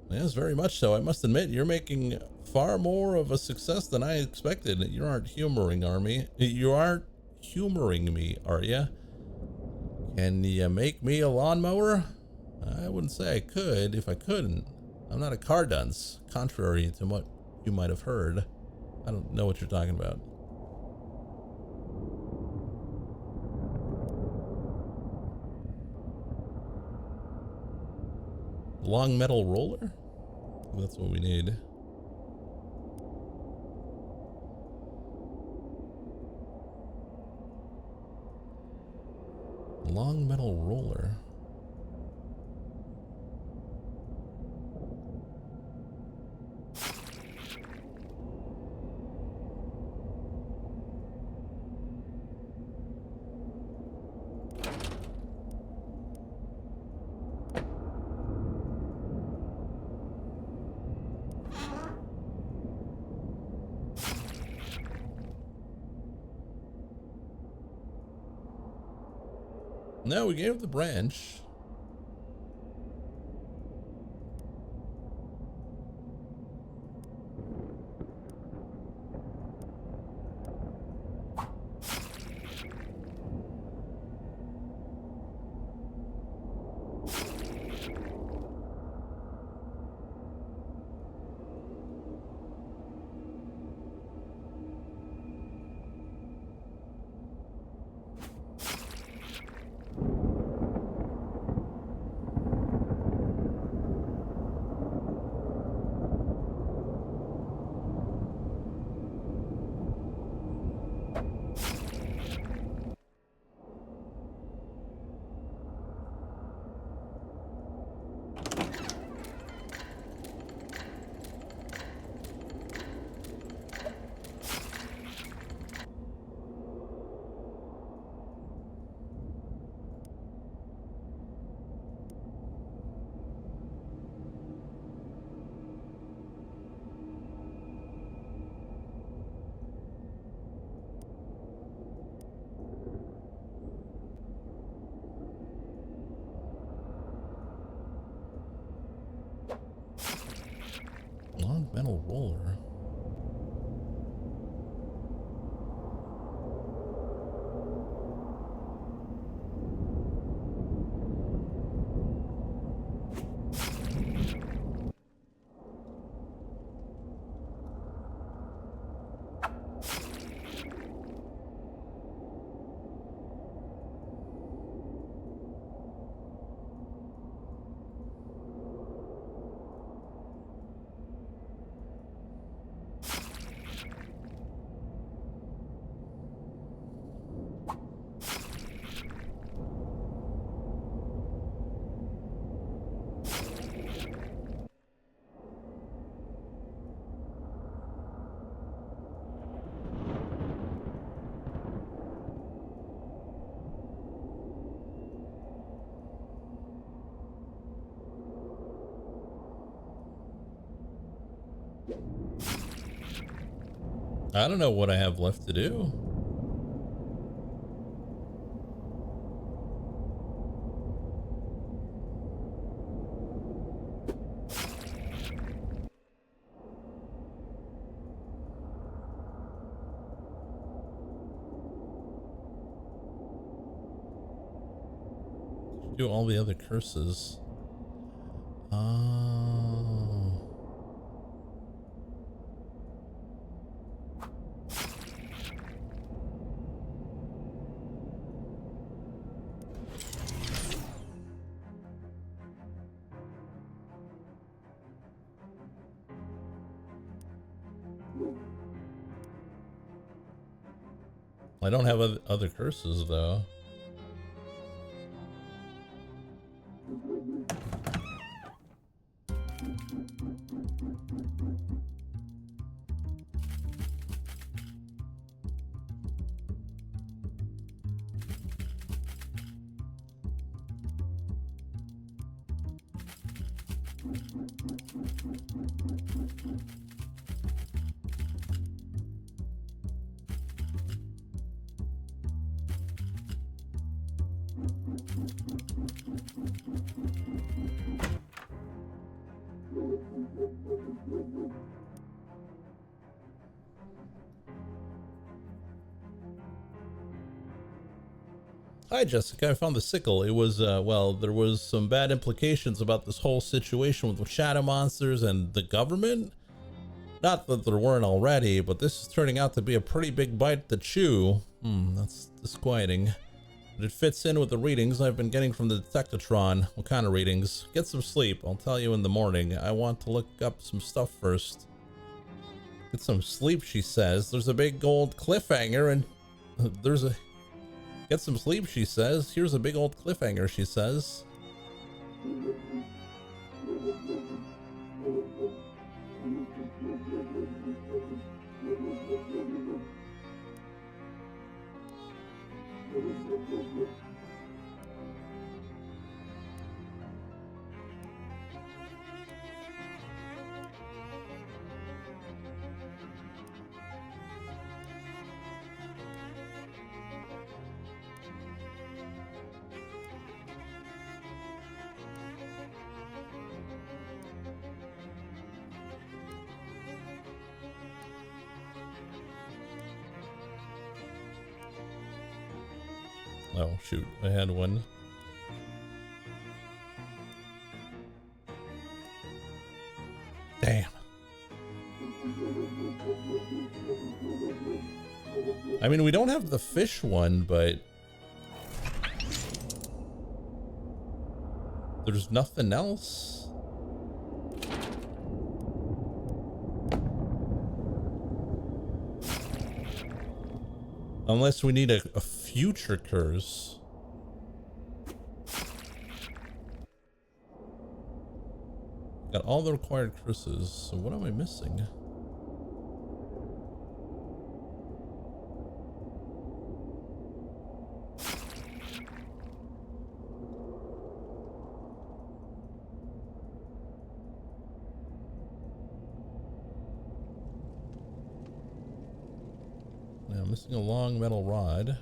Yes, very much so. I must admit, you're making far more of a success than I expected. You aren't humoring, are me? You aren't humoring me, are you? Can you make me a lawnmower? I wouldn't say I could if I couldn't. I'm not a car dunce, contrary to what you might have heard. I don't know what you're talking about. Long metal roller? That's what we need. Long metal roller. No, we gave the branch. Long metal roller. I don't know what I have left to do. Do all the other curses. Oh. I don't have other curses though. Hi Jessica, I found the sickle. It was, well, there was some bad implications about this whole situation with the shadow monsters and the government. Not that there weren't already, but this is turning out to be a pretty big bite to chew. That's disquieting. But it fits in with the readings I've been getting from the Detectatron. What kind of readings? Get some sleep, I'll tell you in the morning. I want to look up some stuff first. Get some sleep, she says. There's a big old cliffhanger and there's a... Get some sleep, she says. Here's a big old cliffhanger, she says. Oh, shoot. I had one. Damn. I mean, we don't have the fish one, but there's nothing else. Unless we need a future curse. Got all the required curses, so what am I missing? Now I'm missing a long metal rod.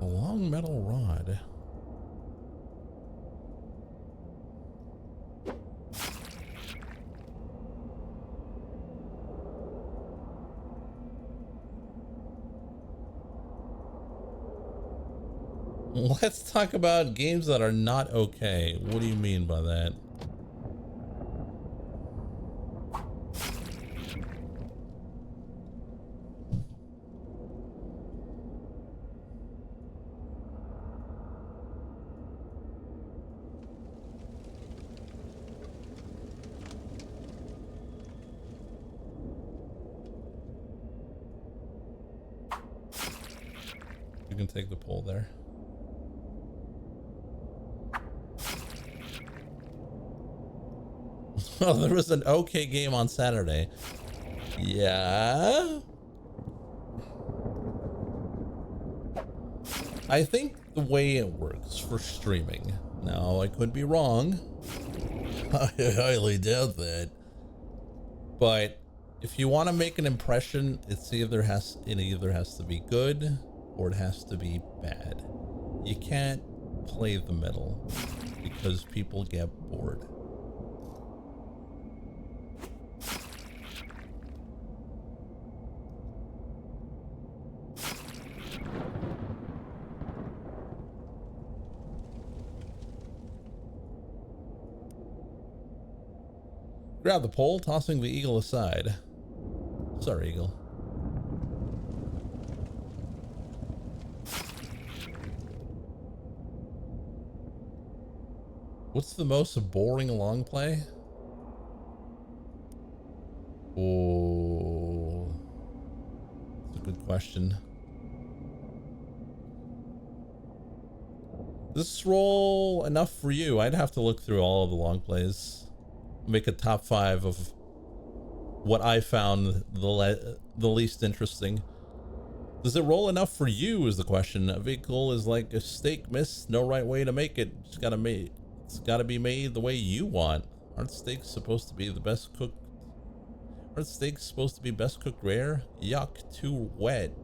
A long metal rod. Let's talk about games that are not okay. What do you mean by that? You can take the pole there. Oh, there was an okay game on Saturday. Yeah. I think the way it works for streaming, now I could be wrong. I highly doubt that. But if you want to make an impression, it either has to be good or it has to be bad. You can't play the middle because people get bored. Grab the pole, tossing the eagle aside. Sorry, eagle. What's the most boring long play? Oh, that's a good question. This roll enough for you? I'd have to look through all of the long plays. Make a top 5 of what I found the least interesting. Does it roll enough for you is the question. A vehicle is like a steak, miss. No right way to make it. It's gotta be made the way you want. Aren't steaks supposed to be the best cooked? Aren't steaks supposed to be best cooked rare? Yuck, too wet.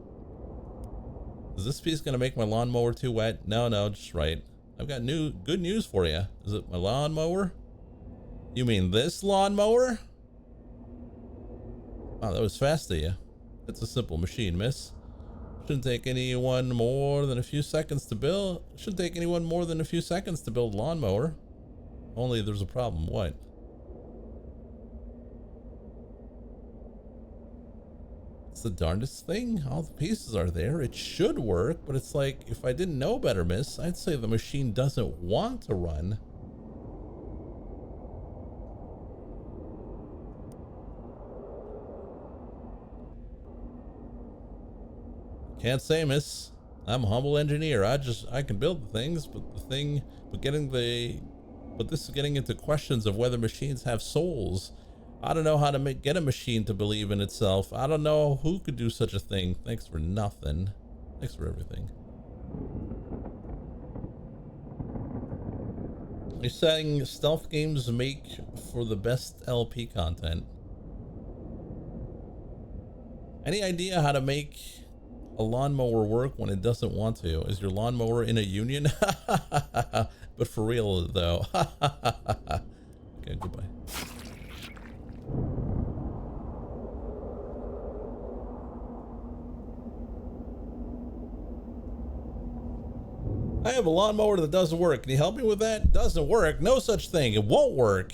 Is this piece gonna make my lawnmower too wet? No, just right. I've got good news for you. Is it my lawnmower? You mean this lawnmower? Wow, that was fast of you. It's a simple machine, miss. Shouldn't take anyone more than a few seconds to build. Shouldn't take anyone more than a few seconds to build a lawnmower. Only there's a problem. What? It's the darndest thing. All the pieces are there. It should work, but it's like, if I didn't know better, miss, I'd say the machine doesn't want to run. Can't say, miss. I'm a humble engineer. I can build the things, but this is getting into questions of whether machines have souls. I don't know how to get a machine to believe in itself. I don't know who could do such a thing. Thanks for nothing. Thanks for everything. You're saying stealth games make for the best LP content. Any idea how to make a lawnmower work when it doesn't want to? Is your lawnmower in a union? But for real though. Okay, goodbye. I have a lawnmower that doesn't work. Can you help me with that? Doesn't work. No such thing. It won't work.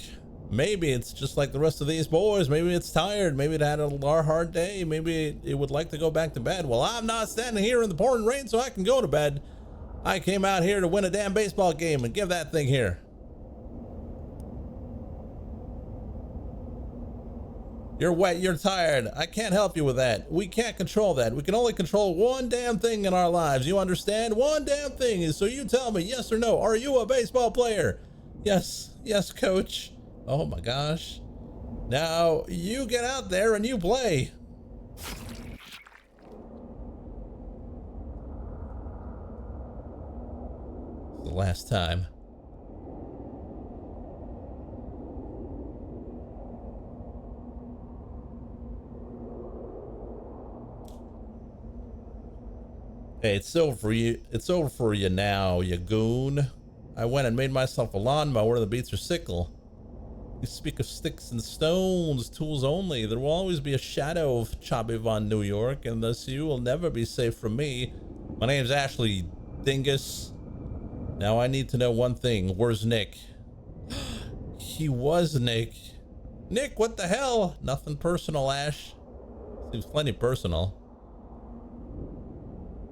Maybe it's just like the rest of these boys. Maybe it's tired. Maybe it had a hard day. Maybe it would like to go back to bed. Well, I'm not standing here in the pouring rain so I can go to bed. I came out here to win a damn baseball game and give that thing here. You're wet, you're tired. I can't help you with that. We can't control that. We can only control one damn thing in our lives. You understand? One damn thing. So you tell me, yes or no. Are you a baseball player? Yes, coach. Oh my gosh. Now you get out there and you play. The last time. Hey, it's over for you. It's over for you now, you goon. I went and made myself a lawnmower that beats your sickle. You speak of sticks and stones, tools only. There will always be a shadow of Chubby Von New York, and thus you will never be safe from me. My name's Ashley Dingus. Now I need to know one thing. Where's Nick? He was Nick. Nick, what the hell? Nothing personal, Ash. Seems plenty personal.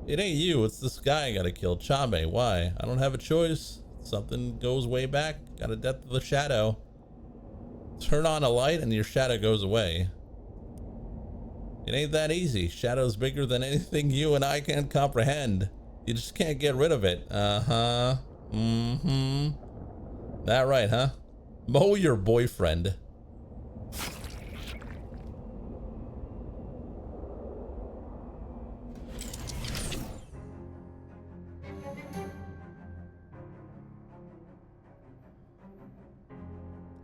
It ain't you, it's this guy I gotta kill. Chabe, why? I don't have a choice. Something goes way back. Got a depth of the shadow. Turn on a light and your shadow goes away. It ain't that easy. Shadow's bigger than anything you and I can comprehend. You just can't get rid of it. Uh-huh. Mm-hmm. That right, huh? Mow your boyfriend.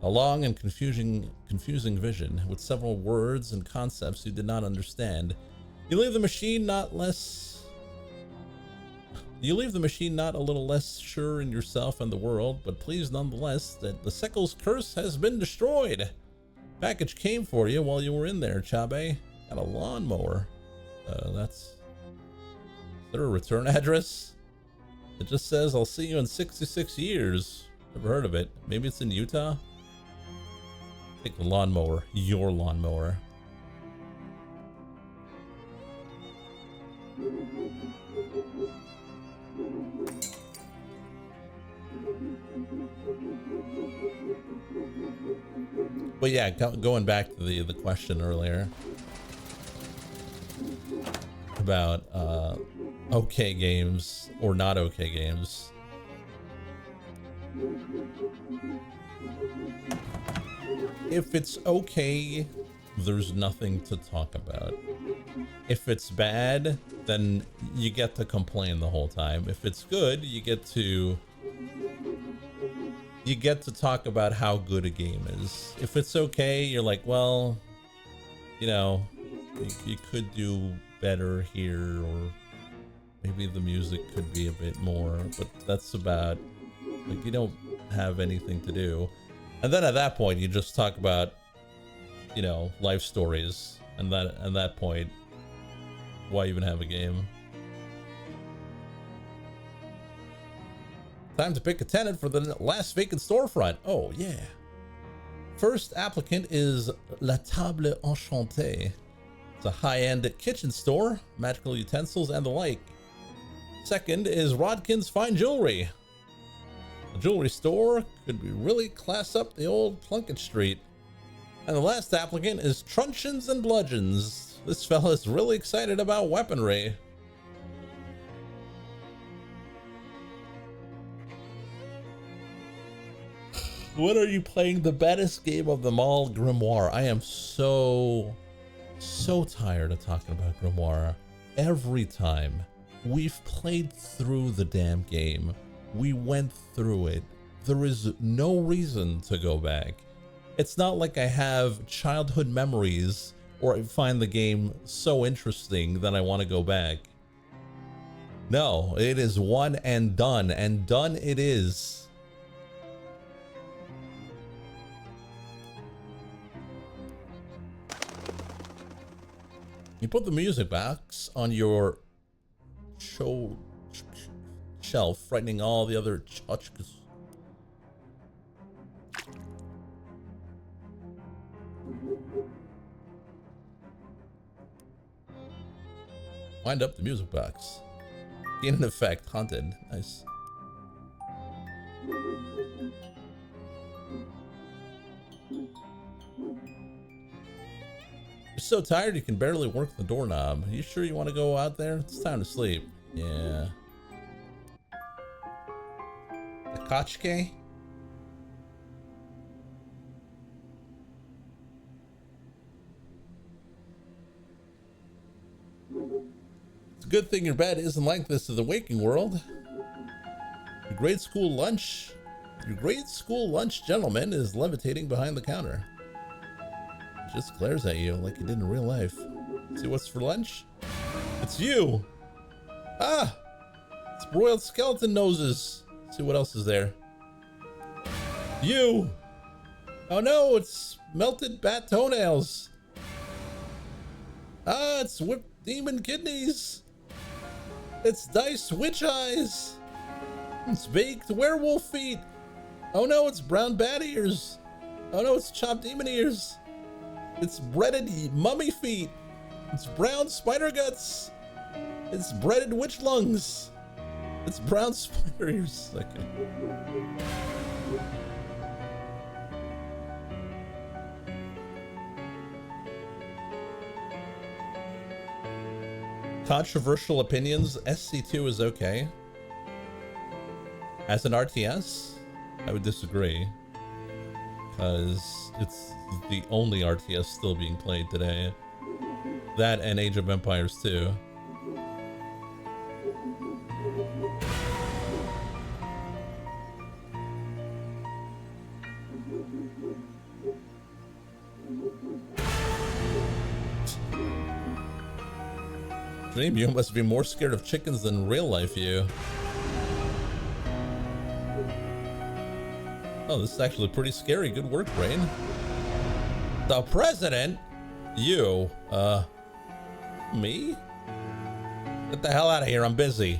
A long and confusing vision with several words and concepts you did not understand. You leave the machine not a little less sure in yourself and the world, but pleased nonetheless that the Seckles curse has been destroyed. Package came for you while you were in there, Chabe. Got a lawnmower. Is there a return address? It just says, I'll see you in 66 years. Never heard of it. Maybe it's in Utah? Take the lawnmower. Your lawnmower. But yeah, going back to the question earlier about okay games or not okay games. If it's okay, there's nothing to talk about. If it's bad, then you get to complain the whole time. If it's good, you get to talk about how good a game is. If it's okay, you're like, well, you know, you could do better here, or maybe the music could be a bit more, but that's about, like, you don't have anything to do. And then at that point, you just talk about, you know, life stories, and at that point, why even have a game? Time to pick a tenant for the last vacant storefront. Oh, yeah. First applicant is La Table Enchantée. It's a high-end kitchen store, magical utensils, and the like. Second is Rodkin's Fine Jewelry. A jewelry store could really class up the old Plunkett Street. And the last applicant is Truncheons and Bludgeons. This fella's really excited about weaponry. When are you playing the baddest game of them all, Grimoire? I am so tired of talking about Grimoire. Every time we've played through the damn game, we went through it. There is no reason to go back. It's not like I have childhood memories or I find the game so interesting that I want to go back. No, it is one and done it is. You put the music box on your shelf, frightening all the other tchotchkes. Wind up the music box. Gain an effect. Haunted. Nice. You're so tired you can barely work the doorknob. Are you sure you want to go out there? It's time to sleep. Yeah. A Kochke? It's a good thing your bed isn't like this in the waking world. Your grade school lunch gentleman is levitating behind the counter. Just glares at you like he did in real life. See what's for lunch? It's you! Ah! It's broiled skeleton noses. See what else is there. You! Oh no, it's melted bat toenails. Ah, it's whipped demon kidneys. It's diced witch eyes. It's baked werewolf feet. Oh no, it's brown bat ears. Oh no, it's chopped demon ears. It's breaded mummy feet. It's brown spider guts. It's breaded witch lungs. It's brown spider ears. Okay. Controversial opinions. SC2 is okay. As an RTS, I would disagree. Because it's the only RTS still being played today. That and Age of Empires 2. Dream, you must be more scared of chickens than real life you. Oh, this is actually pretty scary. Good work, Brain. The president? You, me? Get the hell out of here, I'm busy.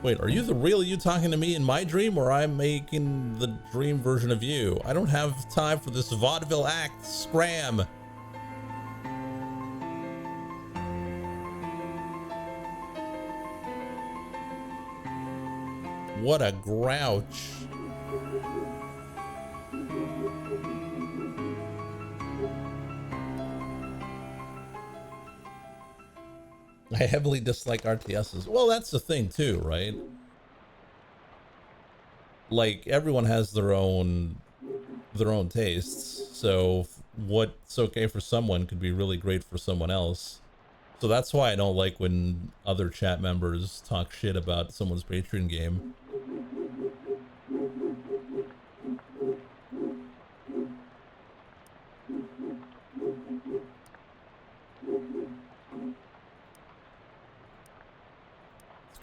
Wait, are you the real you talking to me in my dream, or I'm making the dream version of you? I don't have time for this vaudeville act, scram. What a grouch. I heavily dislike RTSs. Well, that's the thing too, right? Like, everyone has their own tastes. So what's okay for someone could be really great for someone else. So that's why I don't like when other chat members talk shit about someone's Patreon game.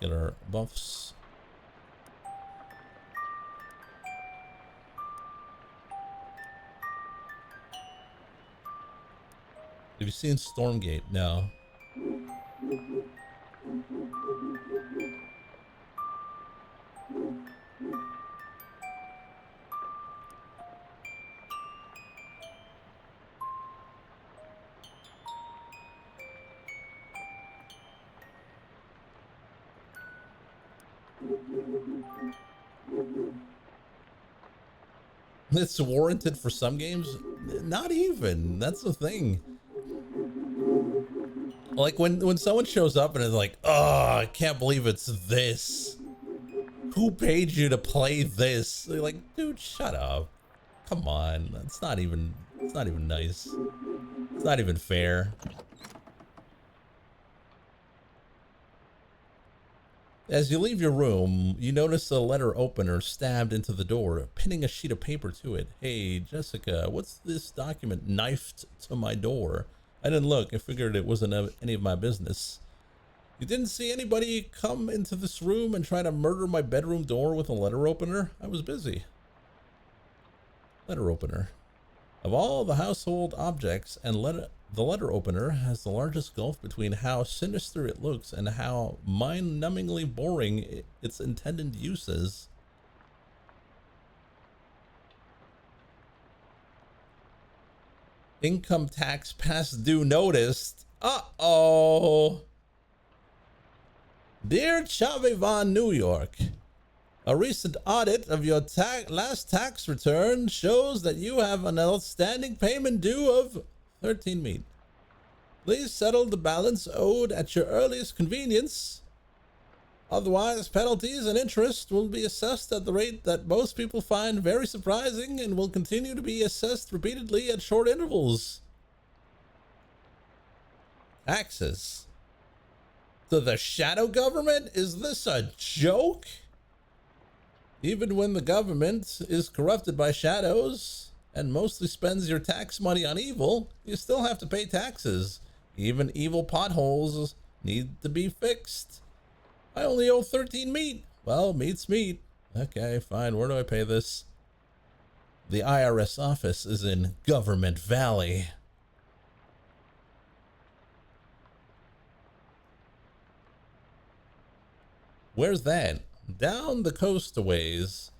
Get our buffs. Have you seen Stormgate? No. It's warranted for some games? Not even. That's the thing. Like when someone shows up and is like, oh, I can't believe it's this. Who paid you to play this? They're like, dude, shut up. Come on. It's not even nice. It's not even fair. As you leave your room, you notice a letter opener stabbed into the door, pinning a sheet of paper to it. Hey, Jessica, what's this document knifed to my door? I didn't look. I figured it wasn't any of my business. You didn't see anybody come into this room and try to murder my bedroom door with a letter opener? I was busy. Letter opener. Of all the household objects, and the letter opener has the largest gulf between how sinister it looks and how mind-numbingly boring its intended use is. Income tax past due noticed. Uh-oh. Dear Chavivon, New York. A recent audit of your last tax return shows that you have an outstanding payment due of 13 meat. Please settle the balance owed at your earliest convenience. Otherwise, penalties and interest will be assessed at the rate that most people find very surprising and will continue to be assessed repeatedly at short intervals. Taxes. To the shadow government? Is this a joke? Even when the government is corrupted by shadows and mostly spends your tax money on evil, you still have to pay taxes. Even evil potholes need to be fixed. I only owe 13 meat. Well, meat's meat. Okay, fine. Where do I pay this? The IRS office is in Government Valley. Where's that? Down the coast a ways.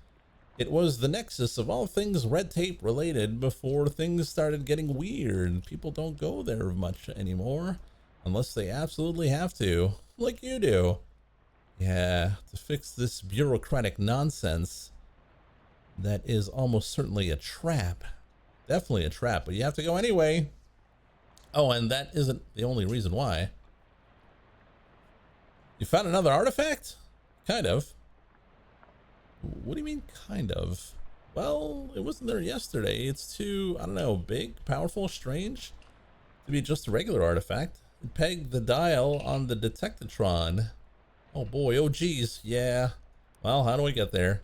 It was the nexus of all things red tape related before things started getting weird. People don't go there much anymore unless they absolutely have to, like you do. Yeah, to fix this bureaucratic nonsense that is almost certainly a trap. Definitely a trap, but you have to go anyway. Oh, and that isn't the only reason why. You found another artifact? Kind of. What do you mean, kind of? Well, it wasn't there yesterday. It's too, I don't know, big, powerful, strange to be just a regular artifact. It pegged the dial on the detectatron. Oh boy, oh geez, yeah. Well, how do I get there?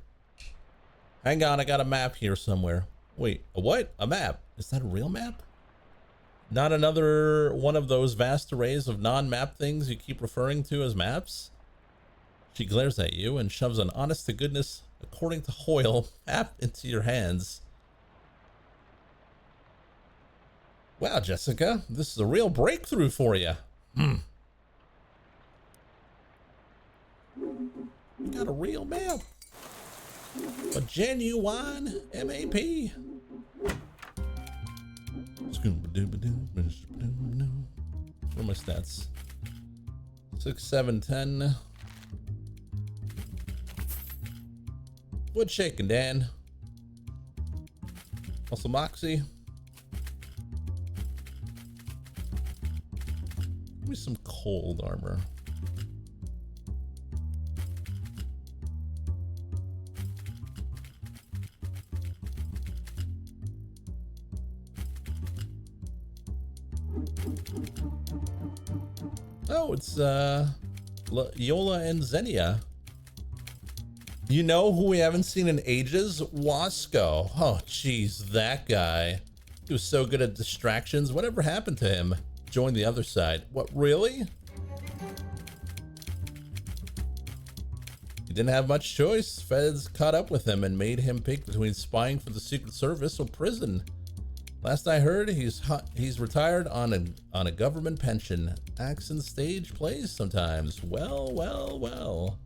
Hang on, I got a map here somewhere. Wait, a what? A map? Is that a real map? Not another one of those vast arrays of non-map things you keep referring to as maps? She glares at you and shoves an honest-to-goodness, according to Hoyle, map into your hands. Wow, Jessica, this is a real breakthrough for you. You got a real map. A genuine MAP. What are my stats? 6, 7, 10. What's shaking, Dan? Muscle Moxie. Give me some cold armor. Oh, it's Yola and Xenia. You know who we haven't seen in ages? Wasco. Oh, jeez, that guy. He was so good at distractions. Whatever happened to him? Joined the other side. What, really? He didn't have much choice. Feds caught up with him and made him pick between spying for the Secret Service or prison. Last I heard, he's retired on a government pension. Acts in stage plays sometimes. Well, well, well.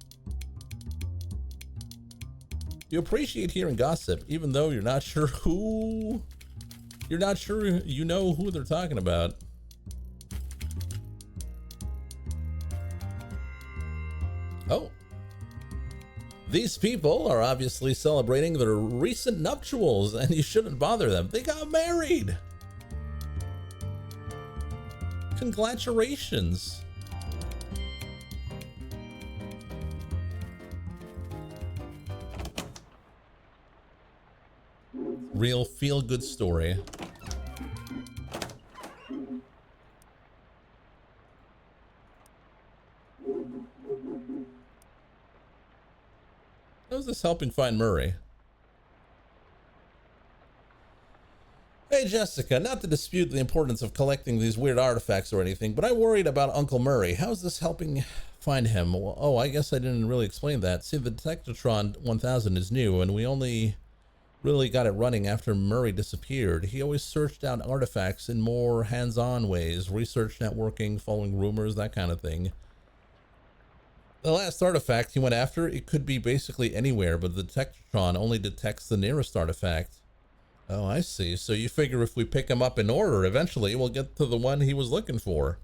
You appreciate hearing gossip, even though you're not sure you know who they're talking about. Oh. These people are obviously celebrating their recent nuptials, and you shouldn't bother them. They got married. Congratulations. Real feel-good story. How's this helping find Murray? Hey Jessica, not to dispute the importance of collecting these weird artifacts or anything, but I worried about Uncle Murray. How's this helping find him? Well, oh, I guess I didn't really explain that. See, the Detectatron 1000 is new, and we only really got it running after Murray disappeared. He always searched out artifacts in more hands-on ways, research networking, following rumors, that kind of thing. The last artifact he went after, it could be basically anywhere, but the Detectatron only detects the nearest artifact. Oh, I see. So you figure if we pick him up in order, eventually we'll get to the one he was looking for.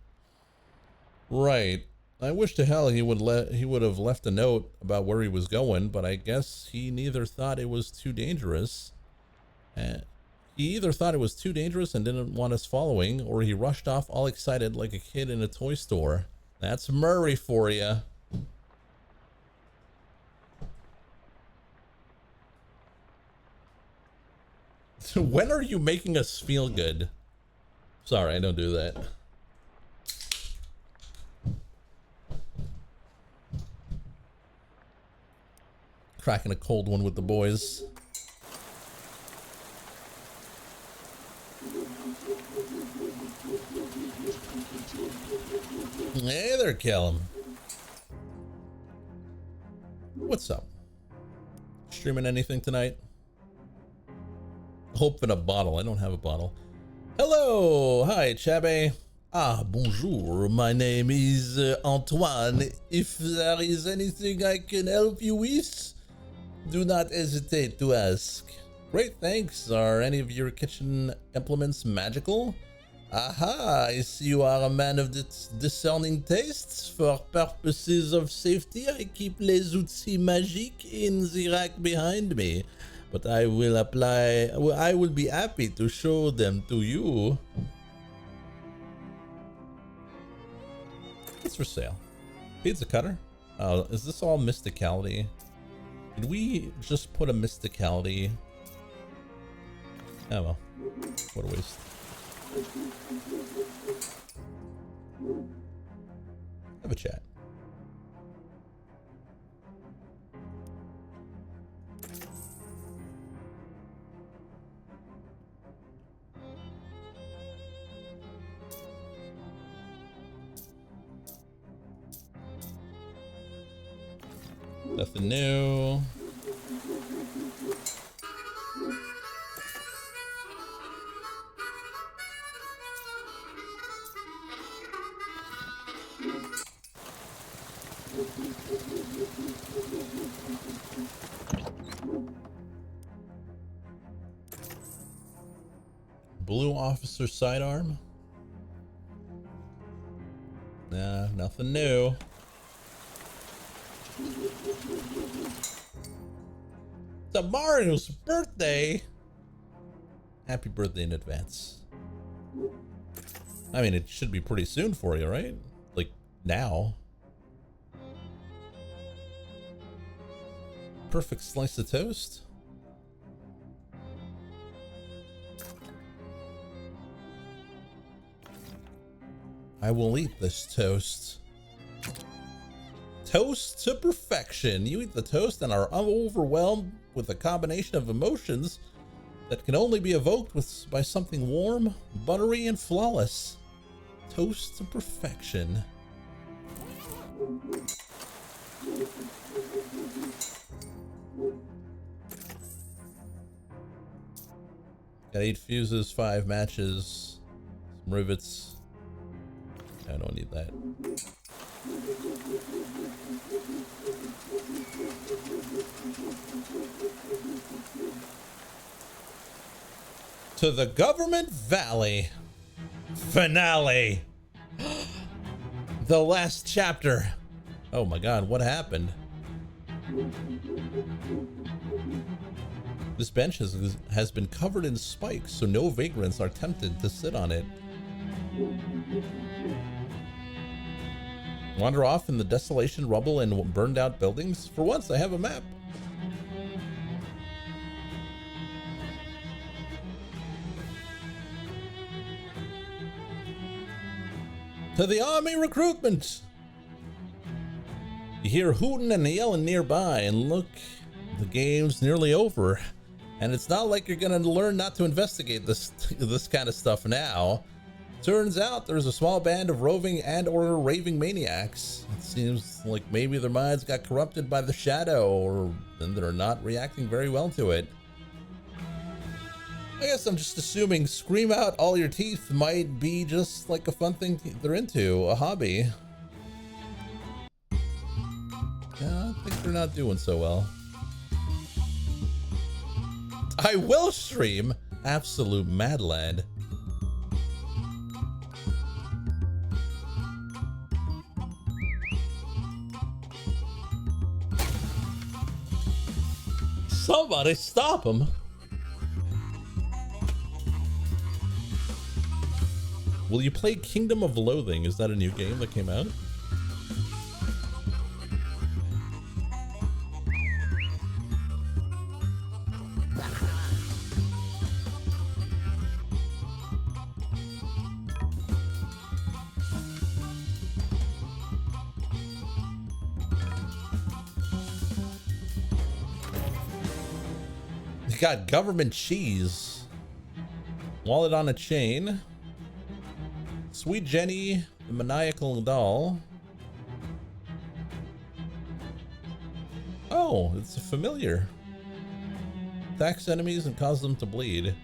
Right. I wish to hell he would have left a note about where he was going, but I guess he neither thought it was too dangerous. He either thought it was too dangerous and didn't want us following, or he rushed off all excited like a kid in a toy store. That's Murray for you. When are you making us feel good? Sorry, I don't do that. Cracking a cold one with the boys. Hey there, Callum. What's up? Streaming anything tonight? Hope in a bottle. I don't have a bottle. Hello. Hi, Chabe. Ah, bonjour. My name is Antoine. If there is anything I can help you with, do not hesitate to ask. Great, thanks. Are any of your kitchen implements magical? Aha, I see you are a man of discerning tastes. For purposes of safety, I keep les outils magiques in the rack behind me. But I will be happy to show them to you. What's for sale? Pizza cutter? Is this all mysticality? Did we just put a mysticality? Oh well, what a waste. Have a chat. Nothing new. Blue officer sidearm. Nah, nothing new. Tomorrow's birthday. Happy birthday in advance. I mean, it should be pretty soon for you, right? Like now. Perfect slice of toast. I will eat this toast. Toast to perfection. You eat the toast and are overwhelmed with a combination of emotions that can only be evoked by something warm, buttery, and flawless. Toast to perfection. Got 8 fuses, 5 matches, some rivets. I don't need that. To the Government Valley finale. The last chapter. Oh my God, what happened? This bench has been covered in spikes, so no vagrants are tempted to sit on it. Wander off in the desolation, rubble, and burned out buildings? For once, I have a map. To the army recruitment! You hear hooting and yelling nearby, and look, the game's nearly over. And it's not like you're gonna learn not to investigate this kind of stuff now. Turns out there's a small band of roving and/or raving maniacs. It seems like maybe their minds got corrupted by the shadow, and they're not reacting very well to it. I guess I'm just assuming scream out all your teeth might be just like a fun thing they're into, a hobby. Yeah, I think they're not doing so well. I will stream! Absolute mad lad. Somebody stop him. Will you play Kingdom of Loathing? Is that a new game that came out? Got government cheese. Wallet on a chain. Sweet Jenny, the maniacal doll. Oh, it's a familiar. Attacks enemies and causes them to bleed.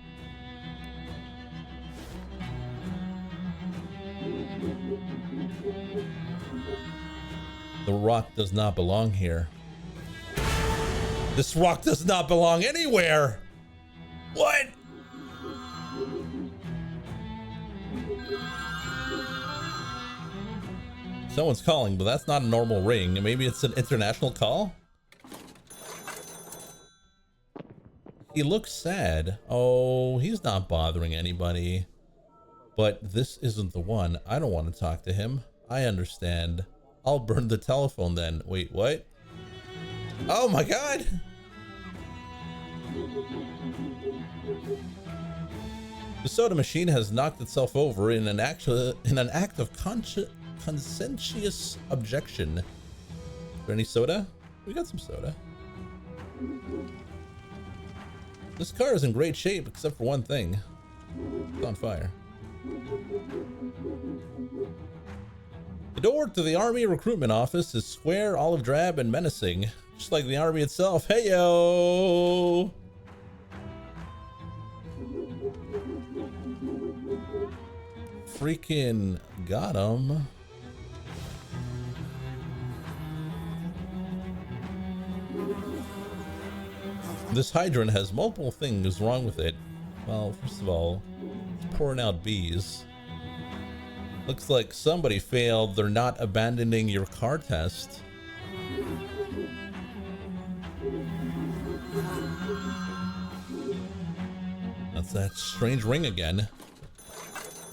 The rock does not belong here. This rock does not belong anywhere. What? Someone's calling, but that's not a normal ring. Maybe it's an international call? He looks sad. Oh, he's not bothering anybody. But this isn't the one. I don't want to talk to him. I understand. I'll burn the telephone then. Wait, what? Oh my God! The soda machine has knocked itself over in an act of conscientious objection. Is there any soda? We got some soda. This car is in great shape except for one thing. It's on fire. The door to the army recruitment office is square, olive drab, and menacing. Just like the army itself. Hey yo! Freaking got him. This hydrant has multiple things wrong with it. Well, first of all, it's pouring out bees. Looks like somebody failed. They're not abandoning your car test. That's that strange ring again.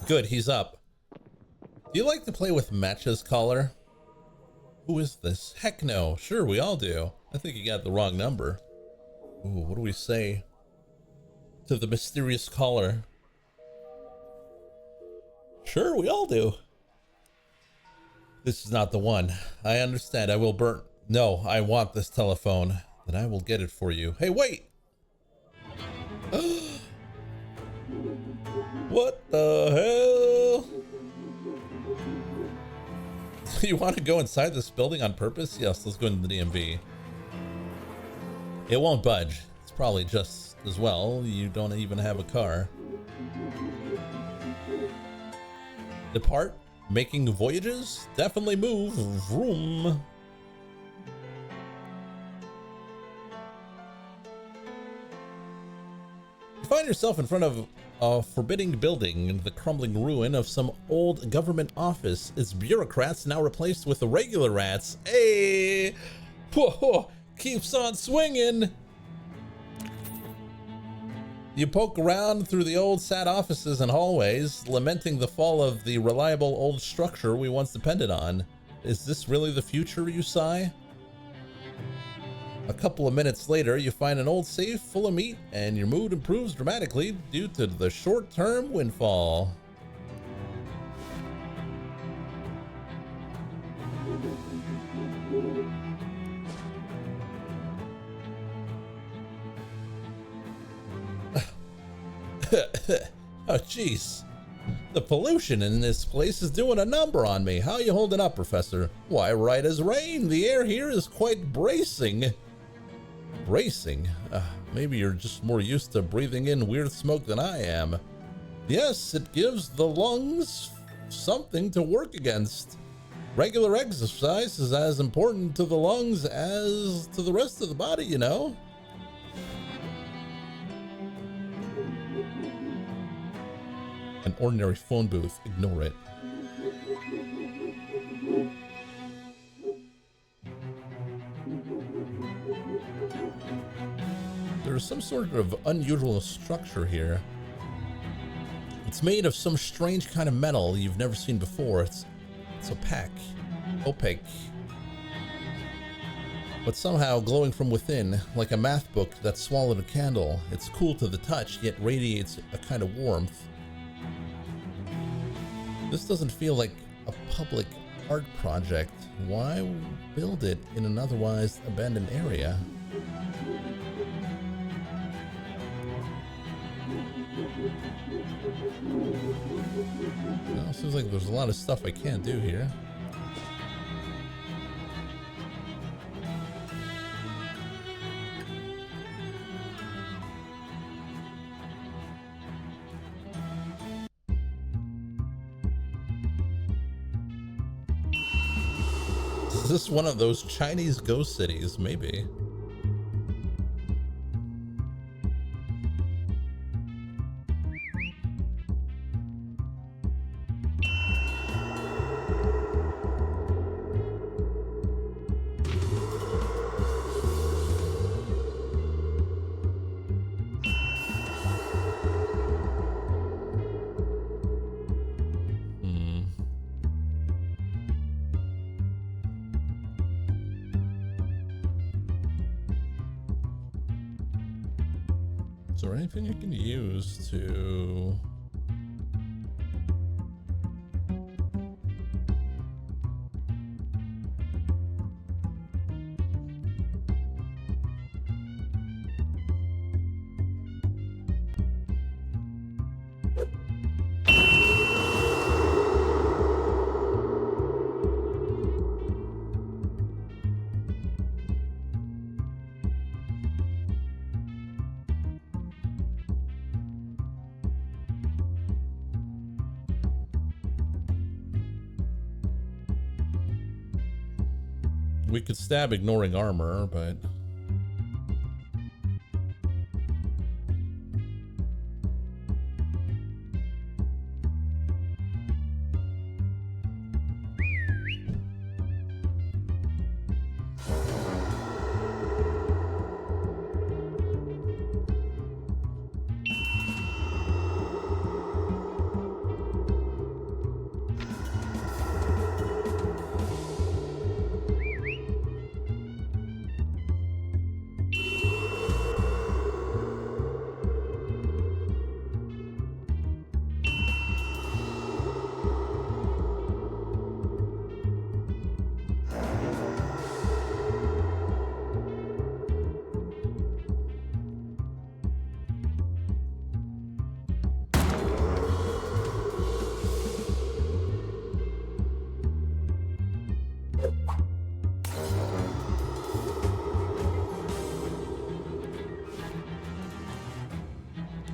Good, he's up. Do you like to play with matches, caller? Who is this? Heck no. Sure, we all do. I think you got the wrong number. Ooh, what do we say to the mysterious caller? Sure, we all do. This is not the one. I understand. I will burn. No, I want this telephone. Then I will get it for you. Hey, wait! What the hell? You want to go inside this building on purpose? Yes, let's go into the DMV. It won't budge. It's probably just as well you don't even have a car. Depart, making voyages? Definitely move. Vroom. You find yourself in front of a forbidding building, the crumbling ruin of some old government office. Its bureaucrats now replaced with the regular rats. Hey! Whoa, keeps on swinging! You poke around through the old sad offices and hallways, lamenting the fall of the reliable old structure we once depended on. Is this really the future, you sigh? A couple of minutes later, you find an old safe full of meat, and your mood improves dramatically due to the short-term windfall. Oh, jeez. The pollution in this place is doing a number on me. How are you holding up, Professor? Why, right as rain. The air here is quite bracing. Bracing? Maybe you're just more used to breathing in weird smoke than I am. Yes, it gives the lungs something to work against. Regular exercise is as important to the lungs as to the rest of the body, you know? An ordinary phone booth. Ignore it. There's some sort of unusual structure here. It's made of some strange kind of metal you've never seen before. It's opaque, but somehow glowing from within, like a math book that swallowed a candle. It's cool to the touch, yet radiates a kind of warmth. This doesn't feel like a public art project. Why build it in an otherwise abandoned area? Well, seems like there's a lot of stuff I can't do here. Is this one of those Chinese ghost cities? Maybe. Is there anything you can use to... We could stab ignoring armor, but...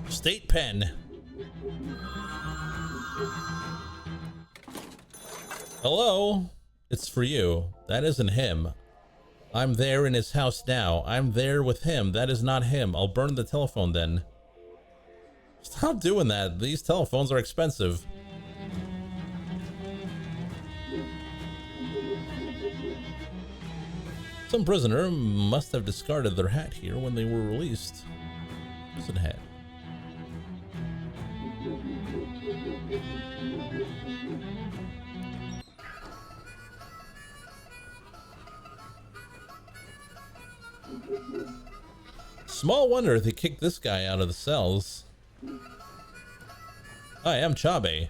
State pen. Hello? It's for you. That isn't him. I'm there in his house now. I'm there with him. That is not him. I'll burn the telephone then. Stop doing that. These telephones are expensive. Some prisoner must have discarded their hat here when they were released. Prison hat. Small wonder they kicked this guy out of the cells. Hi, I'm Chabe.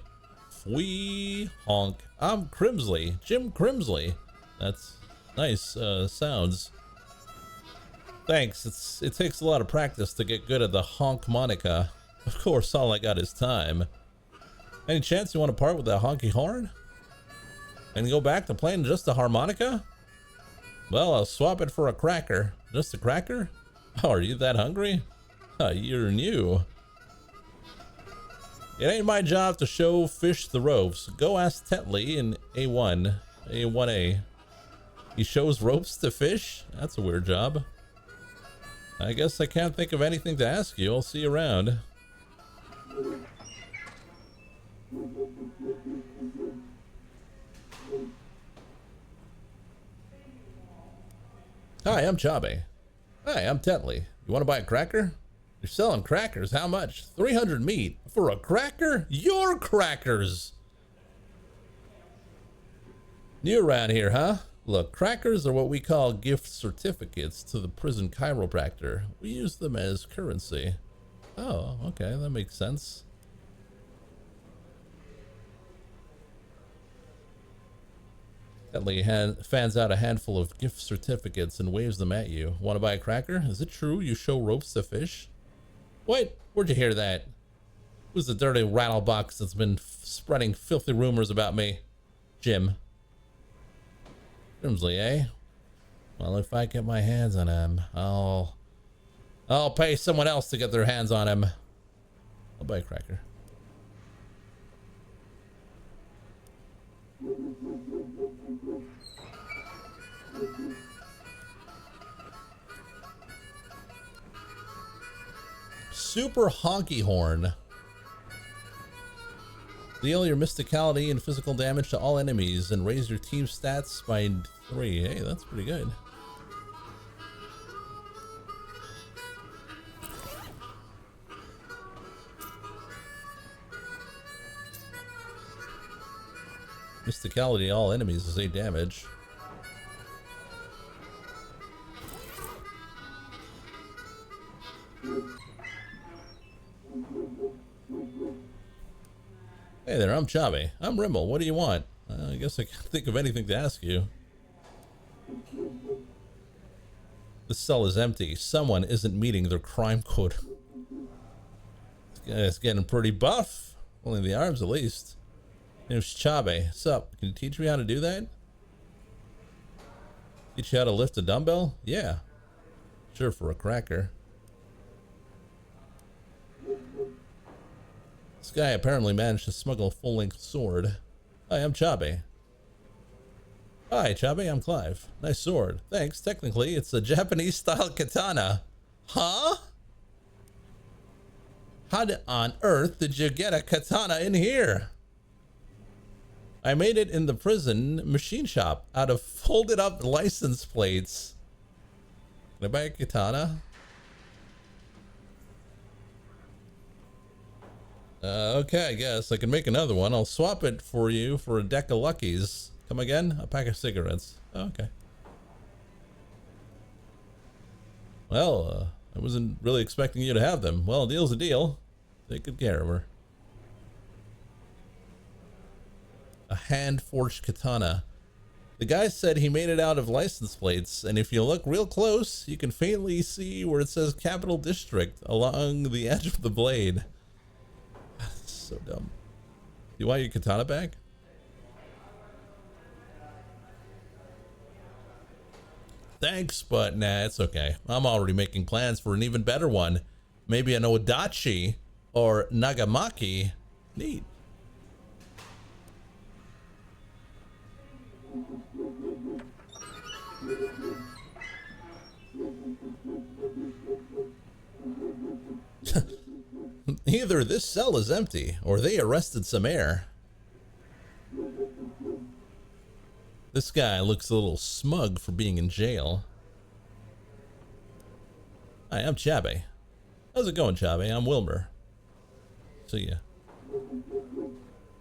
Fwee honk. I'm Crimsley. Jim Crimsley. That's nice sounds. Thanks. It takes a lot of practice to get good at the honk monica. Of course, all I got is time. Any chance you want to part with that honky horn? And go back to playing just the harmonica? Well, I'll swap it for a cracker. Just a cracker? Oh, are you that hungry? You're new. It ain't my job to show fish the ropes. Go ask Tetley in A1A. He shows ropes to fish? That's a weird job. I guess I can't think of anything to ask you. I'll see you around. Hi, I'm Chabe. Hi, I'm Tetley. You want to buy a cracker? You're selling crackers. How much? 300 meat. For a cracker? Your crackers! New around here, huh? Look, crackers are what we call gift certificates to the prison chiropractor. We use them as currency. Oh, okay, that makes sense. Tetley fans out a handful of gift certificates and waves them at you. Want to buy a cracker? Is it true you show ropes to fish? What? Where'd you hear that? Who's the dirty rattlebox that's been spreading filthy rumors about me? Jim. Grimsley, eh? Well, if I get my hands on him, I'll pay someone else to get their hands on him. I'll buy a cracker. Super honky horn. Deal your mysticality and physical damage to all enemies and raise your team stats by 3. Hey, that's pretty good. Mysticality to all enemies is 8 damage. Hey there, I'm Chabe. I'm Rimble. What do you want? I guess I can't think of anything to ask you. This cell is empty. Someone isn't meeting their crime quota. It's getting pretty buff. Only the arms, at least. Name's Chabe. Sup? Can you teach me how to do that? Teach you how to lift a dumbbell? Yeah. Sure, for a cracker. This guy apparently managed to smuggle a full-length sword. Hi, I'm Chabe. Hi, Chabe, I'm Clive. Nice sword. Thanks. Technically, it's a Japanese-style katana. Huh? How on earth did you get a katana in here? I made it in the prison machine shop out of folded up license plates. Can I buy a katana? Okay, I guess I can make another one. I'll swap it for you for a deck of Luckies. Come again? A pack of cigarettes. Oh, okay. Well, I wasn't really expecting you to have them. Well, a deal's a deal. Take good care of her. A hand-forged katana. The guy said he made it out of license plates, and if you look real close, you can faintly see where it says Capital District along the edge of the blade. That's so dumb. You want your katana back? Thanks, but nah, it's okay. I'm already making plans for an even better one. Maybe an Odachi or Nagamaki. Neat. Either this cell is empty or they arrested some air. This guy looks a little smug for being in jail. Hi, I'm Chabe. How's it going, Chabe? I'm Wilmer. See ya.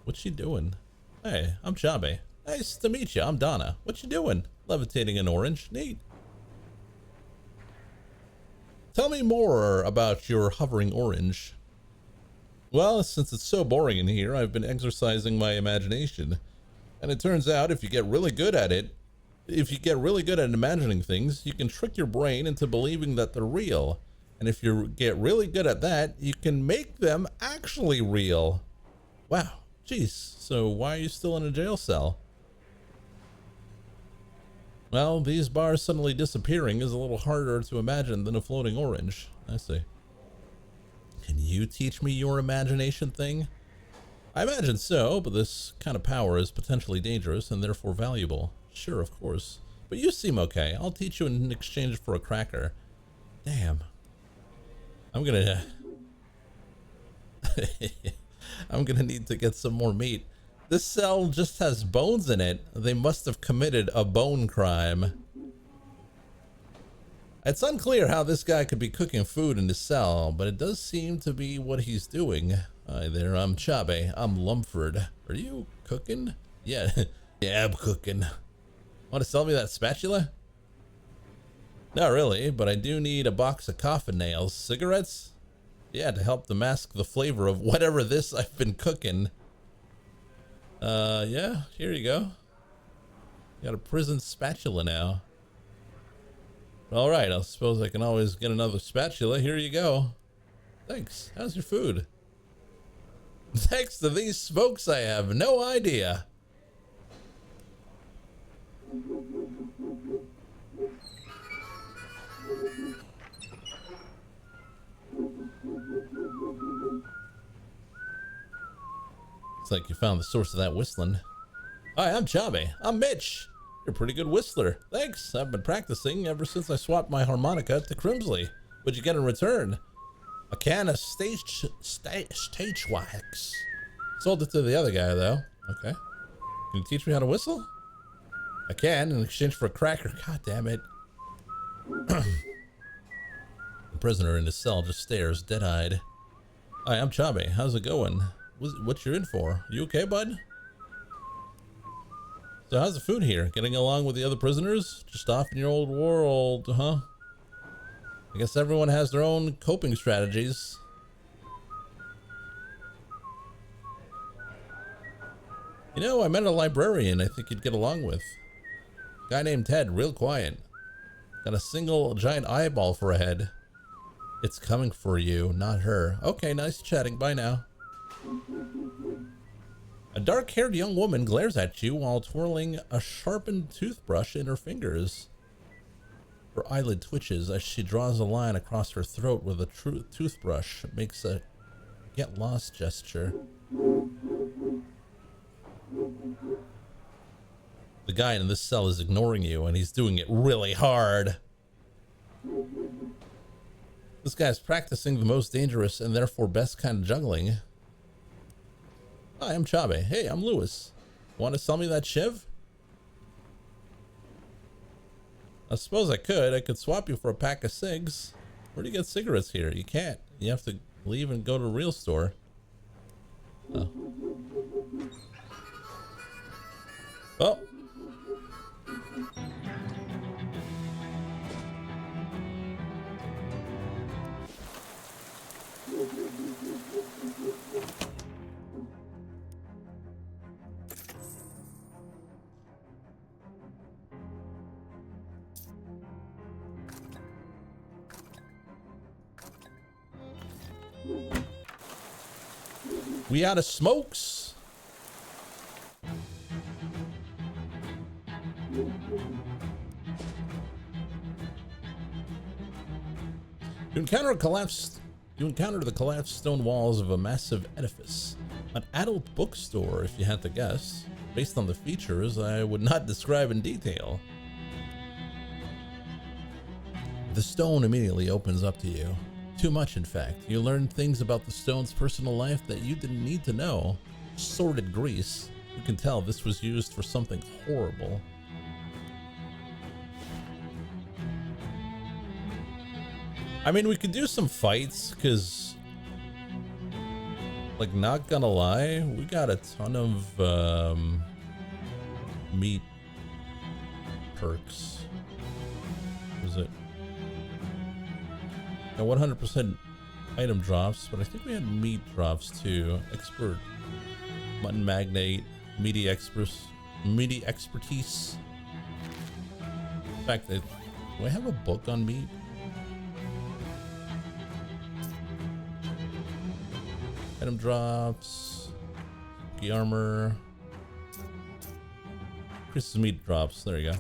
What's she doing? Hey, I'm Chabe. Nice to meet you. I'm Donna. What you doing? Levitating an orange. Neat. Tell me more about your hovering orange. Well, since it's so boring in here, I've been exercising my imagination. And it turns out if you get really good at it, if you get really good at imagining things, you can trick your brain into believing that they're real. And if you get really good at that, you can make them actually real. Wow. Jeez. So why are you still in a jail cell? Well, these bars suddenly disappearing is a little harder to imagine than a floating orange. I see. Can you teach me your imagination thing? I imagine so, but this kind of power is potentially dangerous and therefore valuable. Sure, of course. But you seem okay. I'll teach you in exchange for a cracker. Damn. I'm gonna need to get some more meat. This cell just has bones in it. They must have committed a bone crime. It's unclear how this guy could be cooking food in his cell, but it does seem to be what he's doing. Hi there, I'm Chabe. I'm Lumford. Are you cooking? Yeah, yeah, I'm cooking. Want to sell me that spatula? Not really, but I do need a box of coffin nails. Cigarettes? Yeah, to help to mask the flavor of whatever this I've been cooking. Yeah, here you go. Got a prison spatula now. All right, I suppose I can always get another spatula. Here you go. Thanks. How's your food? Thanks to these smokes, I have no idea. Looks like you found the source of that whistling. Hi, I'm Chabe. I'm Mitch. You're a pretty good whistler. Thanks. I've been practicing ever since I swapped my harmonica to Crimsley. What'd you get in return? A can of stage wax. Sold it to the other guy, though. Okay. Can you teach me how to whistle? I can, in exchange for a cracker. God damn it. The prisoner in his cell just stares, dead-eyed. Hi, I'm Chabe. How's it going? What you in for? You okay, bud? So how's the food here? Getting along with the other prisoners? Just off in your old world, huh? I guess everyone has their own coping strategies. You know, I met a librarian I think you'd get along with. Guy named Ted, real quiet. Got a single giant eyeball for a head. It's coming for you, not her. Okay, nice chatting. Bye now. A dark-haired young woman glares at you while twirling a sharpened toothbrush in her fingers. Her eyelid twitches as she draws a line across her throat with a toothbrush. It makes a get lost gesture. The guy in this cell is ignoring you, and he's doing it really hard. This guy's practicing the most dangerous and therefore best kind of juggling. Hi, I'm Chabe. Hey, I'm Lewis. Want to sell me that shiv? I suppose I could. I could swap you for a pack of cigs. Where do you get cigarettes here? You can't. You have to leave and go to a real store. Oh. Oh. We out of smokes. You encounter the collapsed stone walls of a massive edifice. An adult bookstore, if you had to guess. Based on the features, I would not describe in detail. The stone immediately opens up to you. Too much, in fact. You learn things about the stone's personal life that you didn't need to know. Sordid grease. You can tell this was used for something horrible. I mean, we could do some fights, because, like, not gonna lie, we got a ton of meat perks. What is it? 100% item drops, but I think we had meat drops too. Expert, mutton magnate, meaty expertise. In fact, do I have a book on meat? Item drops, key armor, increases meat drops. There you go.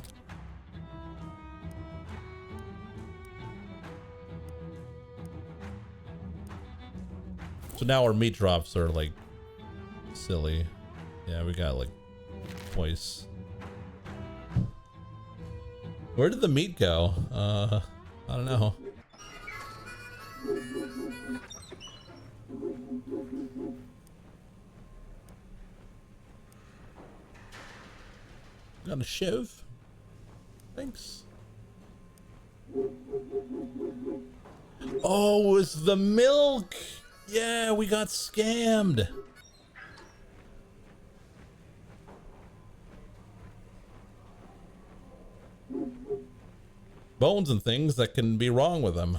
So now our meat drops are like silly. Yeah, we got like twice. Where did the meat go? I don't know. Got a shiv. Thanks. Oh, it's the milk. Yeah, we got scammed. Bones and things that can be wrong with them.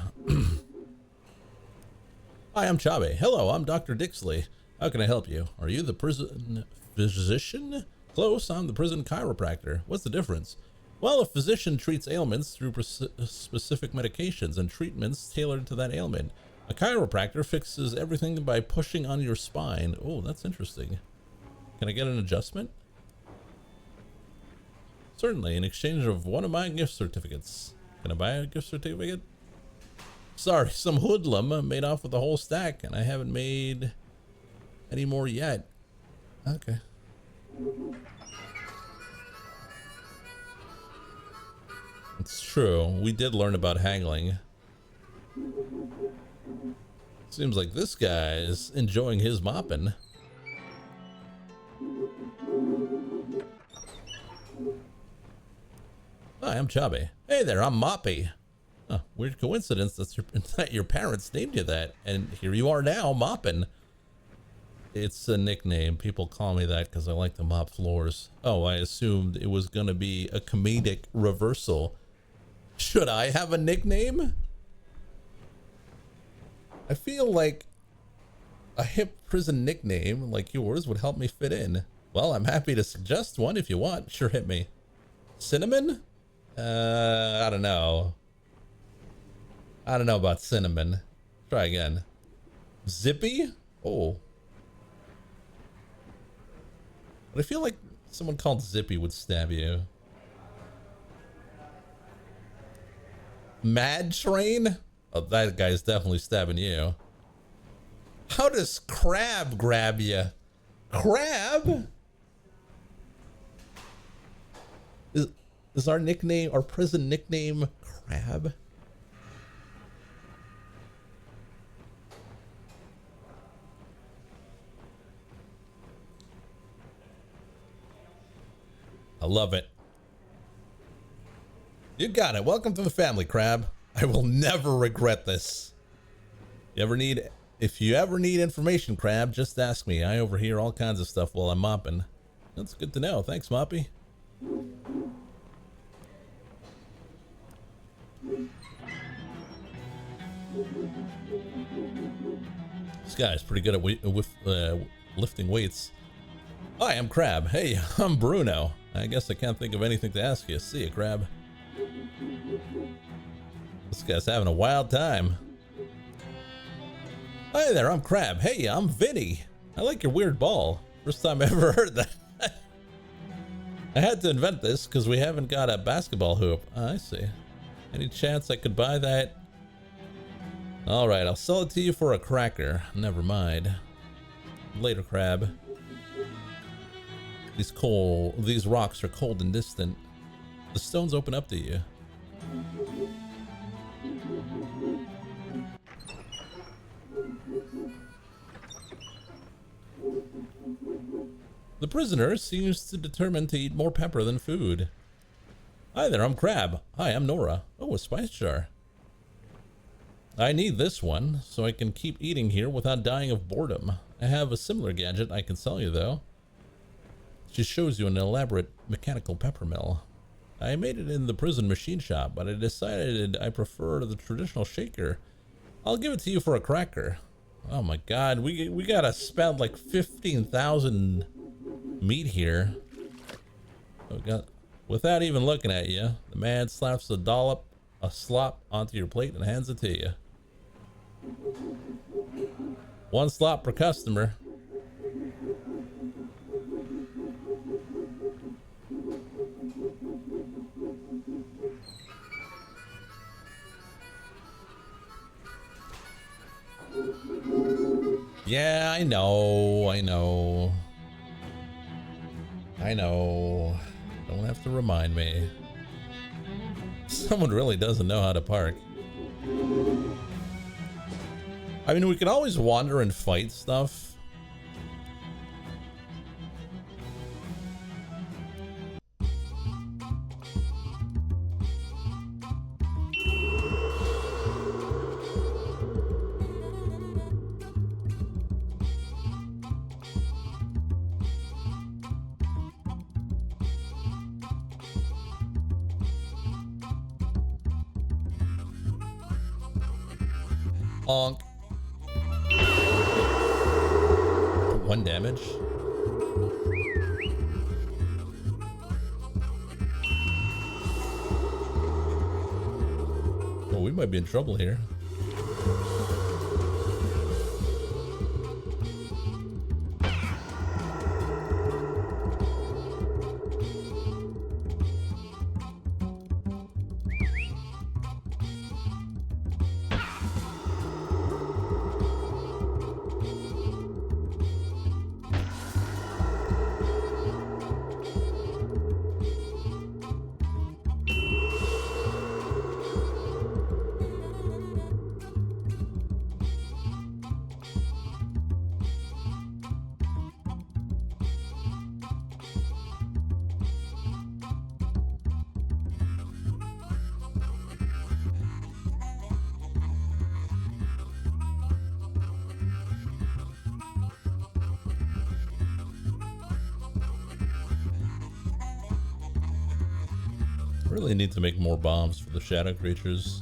Hi, I'm Chabe. Hello, I'm Dr. Dixley. How can I help you? Are you the prison physician? Close, I'm the prison chiropractor. What's the difference? Well, a physician treats ailments through specific medications and treatments tailored to that ailment. A chiropractor fixes everything by pushing on your spine. Oh, that's interesting. Can I get an adjustment? Certainly, in exchange of one of my gift certificates. Can I buy a gift certificate? Sorry, some hoodlum made off with the whole stack, and I haven't made any more yet. Okay. It's true. We did learn about haggling. Seems like this guy is enjoying his mopping. Hi, I'm Chabe. Hey there, I'm Moppy. Huh, weird coincidence that your parents named you that, and here you are now, mopping. It's a nickname. People call me that because I like to mop floors. Oh, I assumed it was gonna be a comedic reversal. Should I have a nickname? I feel like a hip prison nickname like yours would help me fit in. Well, I'm happy to suggest one if you want. Sure, hit me. Cinnamon? I don't know. I don't know about cinnamon. Try again. Zippy? Oh. But I feel like someone called Zippy would stab you. Mad Train? Oh, that guy's definitely stabbing you. How does crab grab you? Crab? Is our nickname, our prison nickname, Crab? I love it. You got it. Welcome to the family, Crab. I will never regret this. If you ever need information, Crab, just ask me. I overhear all kinds of stuff while I'm mopping. That's good to know. Thanks, Moppy. This guy's pretty good at lifting weights. Hi, I'm Crab. Hey, I'm Bruno. I guess I can't think of anything to ask you. See you, Crab. This guy's having a wild time. Hi there, I'm Crab. Hey, I'm Vinny. I like your weird ball. First time I ever heard that. I had to invent this because we haven't got a basketball hoop. I see. Any chance I could buy that? Alright, I'll sell it to you for a cracker. Never mind. Later, Crab. These rocks are cold and distant. The stones open up to you. The prisoner seems to determined to eat more pepper than food. Hi there, I'm Crab. Hi, I'm Nora. Oh, a spice jar. I need this one so I can keep eating here without dying of boredom. I have a similar gadget I can sell you though. She shows you an elaborate mechanical pepper mill. I made it in the prison machine shop, but I decided I prefer the traditional shaker. I'll give it to you for a cracker. Oh my god, we gotta spend like 15,000 meat here. Oh god. Without even looking at you, the man slaps a slop onto your plate and hands it to you. One slop per customer. Yeah, I know. Don't have to remind me. Someone really doesn't know how to park. I mean, we can always wander and fight stuff. Honk. 1 damage. Oh, we might be in trouble here. Really need to make more bombs for the shadow creatures.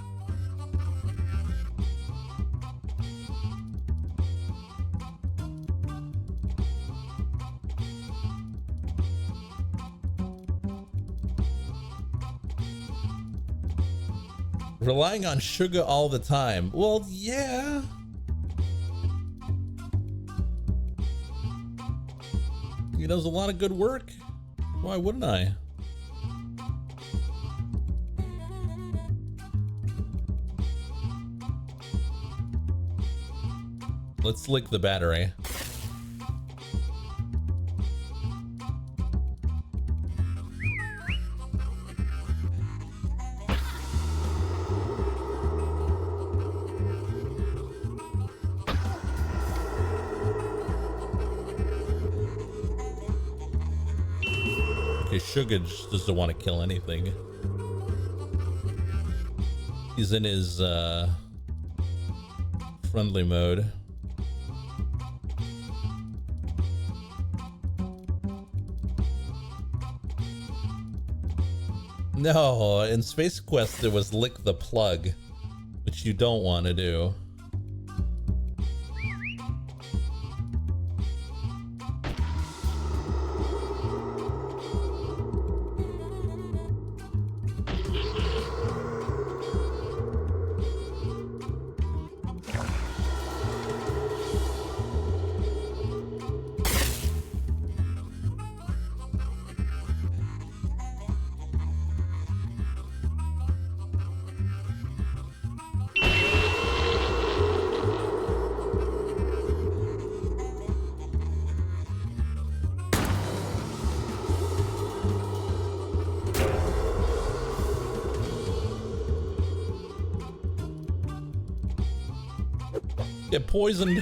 Relying on sugar all the time. Well, yeah. He does a lot of good work. Why wouldn't I? Let's lick the battery. Okay, Sugar just doesn't want to kill anything. He's in his friendly mode. No, in Space Quest it was lick the plug, which you don't want to do. Get poisoned.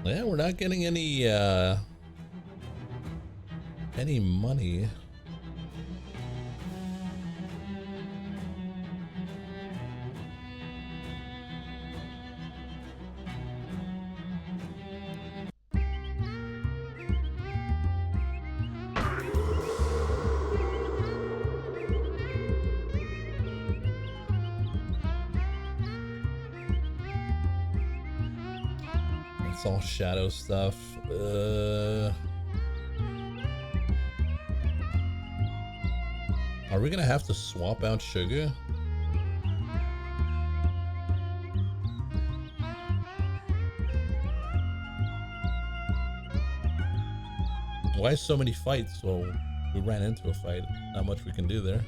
Yeah, we're not getting any money. It's all shadow stuff. Are we gonna have to swap out Sugar? Why so many fights? Well, we ran into a fight. Not much we can do there.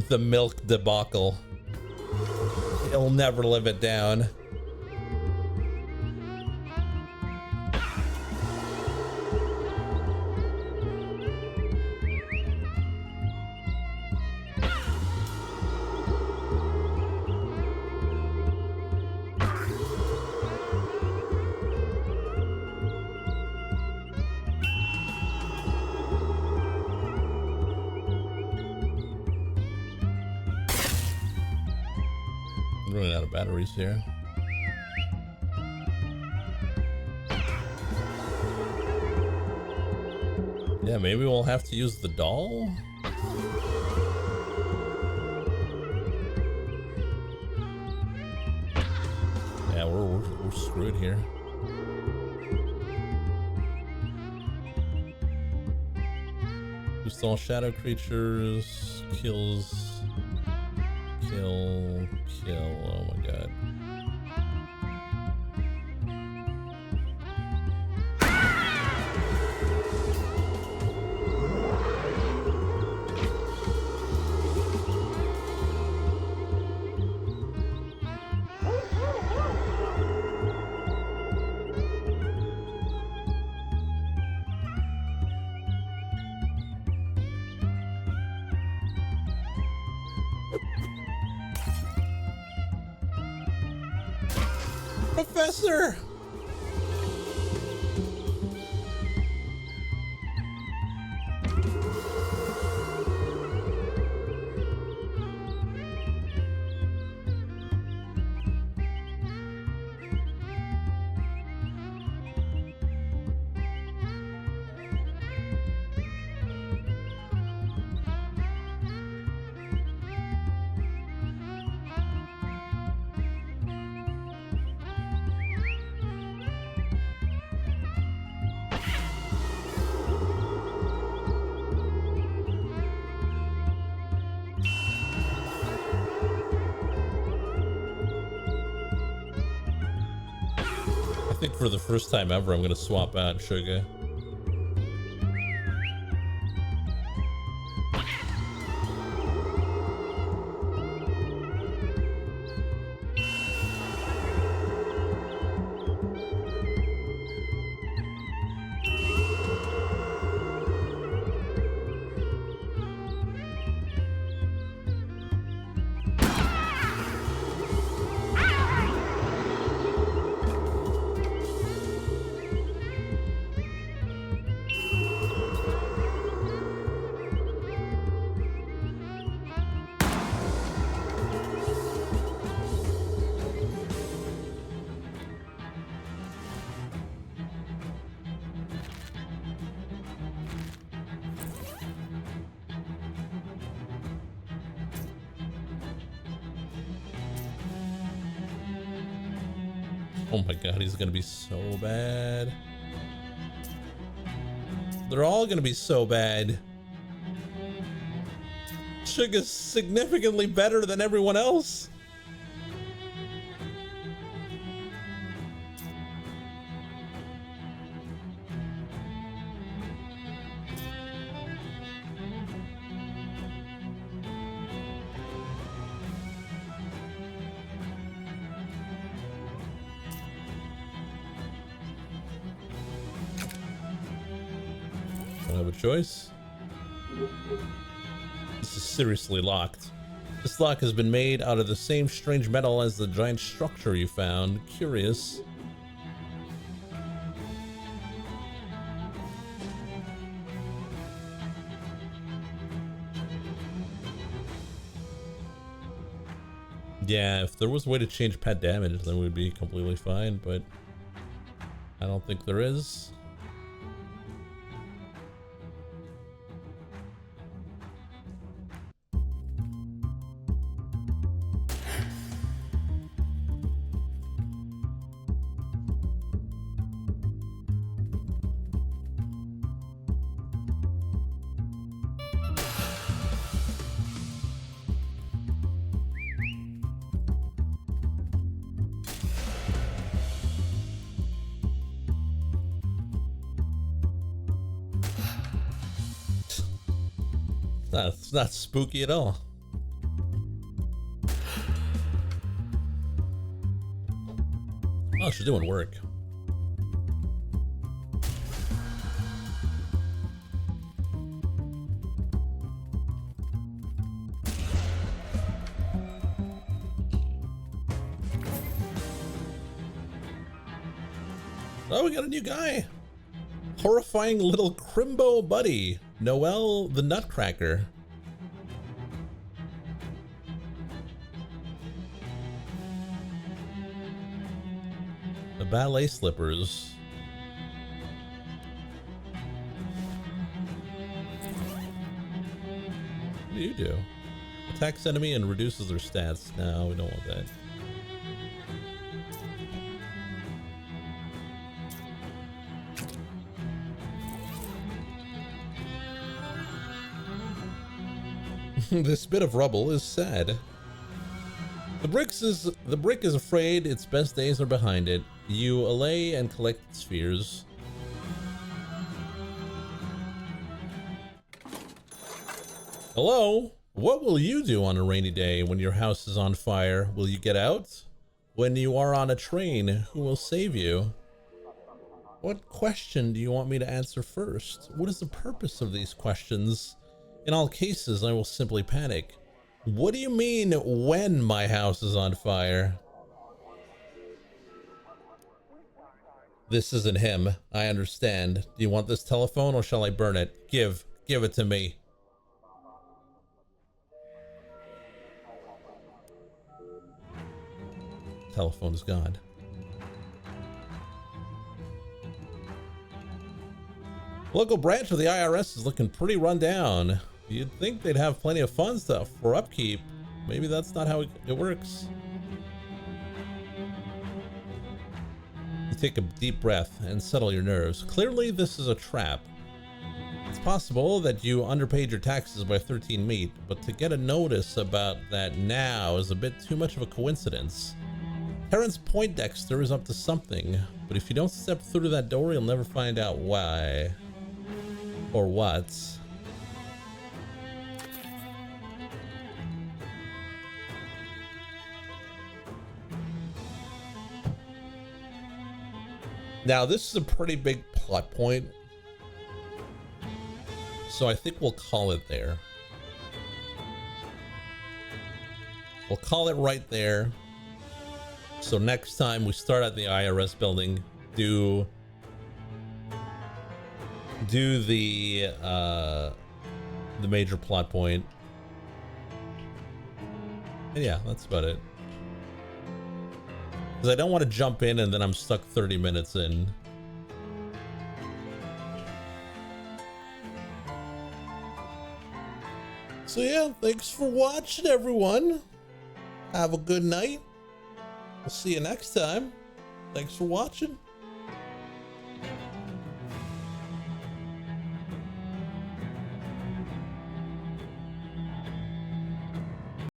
The milk debacle. He'll never live it down. Running out of batteries here. Yeah, maybe we'll have to use the doll. Yeah, we're screwed here. Boost all shadow creatures, kills, kill. Oh my god. Professor! think for the first time ever, I'm gonna swap out Sugar. Oh my god, he's gonna be so bad. They're all gonna be so bad. Sugar's significantly better than everyone else. Don't have a choice. This is seriously locked. This lock has been made out of the same strange metal as the giant structure you found. Curious. Yeah, if there was a way to change pet damage, then we'd be completely fine, but I don't think there is. It's not spooky at all. Oh, she's doing work. Oh, we got a new guy. Horrifying little Crimbo buddy. Noel the Nutcracker. The ballet slippers. What do you do? Attacks enemy and reduces their stats. No, we don't want that. This bit of rubble is sad. The brick is afraid its best days are behind it. You allay and collect spheres. Hello? What will you do on a rainy day when your house is on fire? Will you get out? When you are on a train, who will save you? What question do you want me to answer first? What is the purpose of these questions? In all cases, I will simply panic. What do you mean, when my house is on fire? This isn't him. I understand. Do you want this telephone or shall I burn it? Give it to me. Telephone's gone. Local branch of the IRS is looking pretty run down. You'd think they'd have plenty of funds for upkeep. Maybe that's not how it works. You take a deep breath and settle your nerves. Clearly, this is a trap. It's possible that you underpaid your taxes by 13 meat, but to get a notice about that now is a bit too much of a coincidence. Terrence Poindexter is up to something, but if you don't step through that door, you'll never find out why or what. Now, this is a pretty big plot point, so I think we'll call it there. We'll call it right there. So next time we start at the IRS building, do the major plot point. And yeah, that's about it. Because I don't want to jump in and then I'm stuck 30 minutes in. So yeah, thanks for watching, everyone. Have a good night. We'll see you next time. Thanks for watching.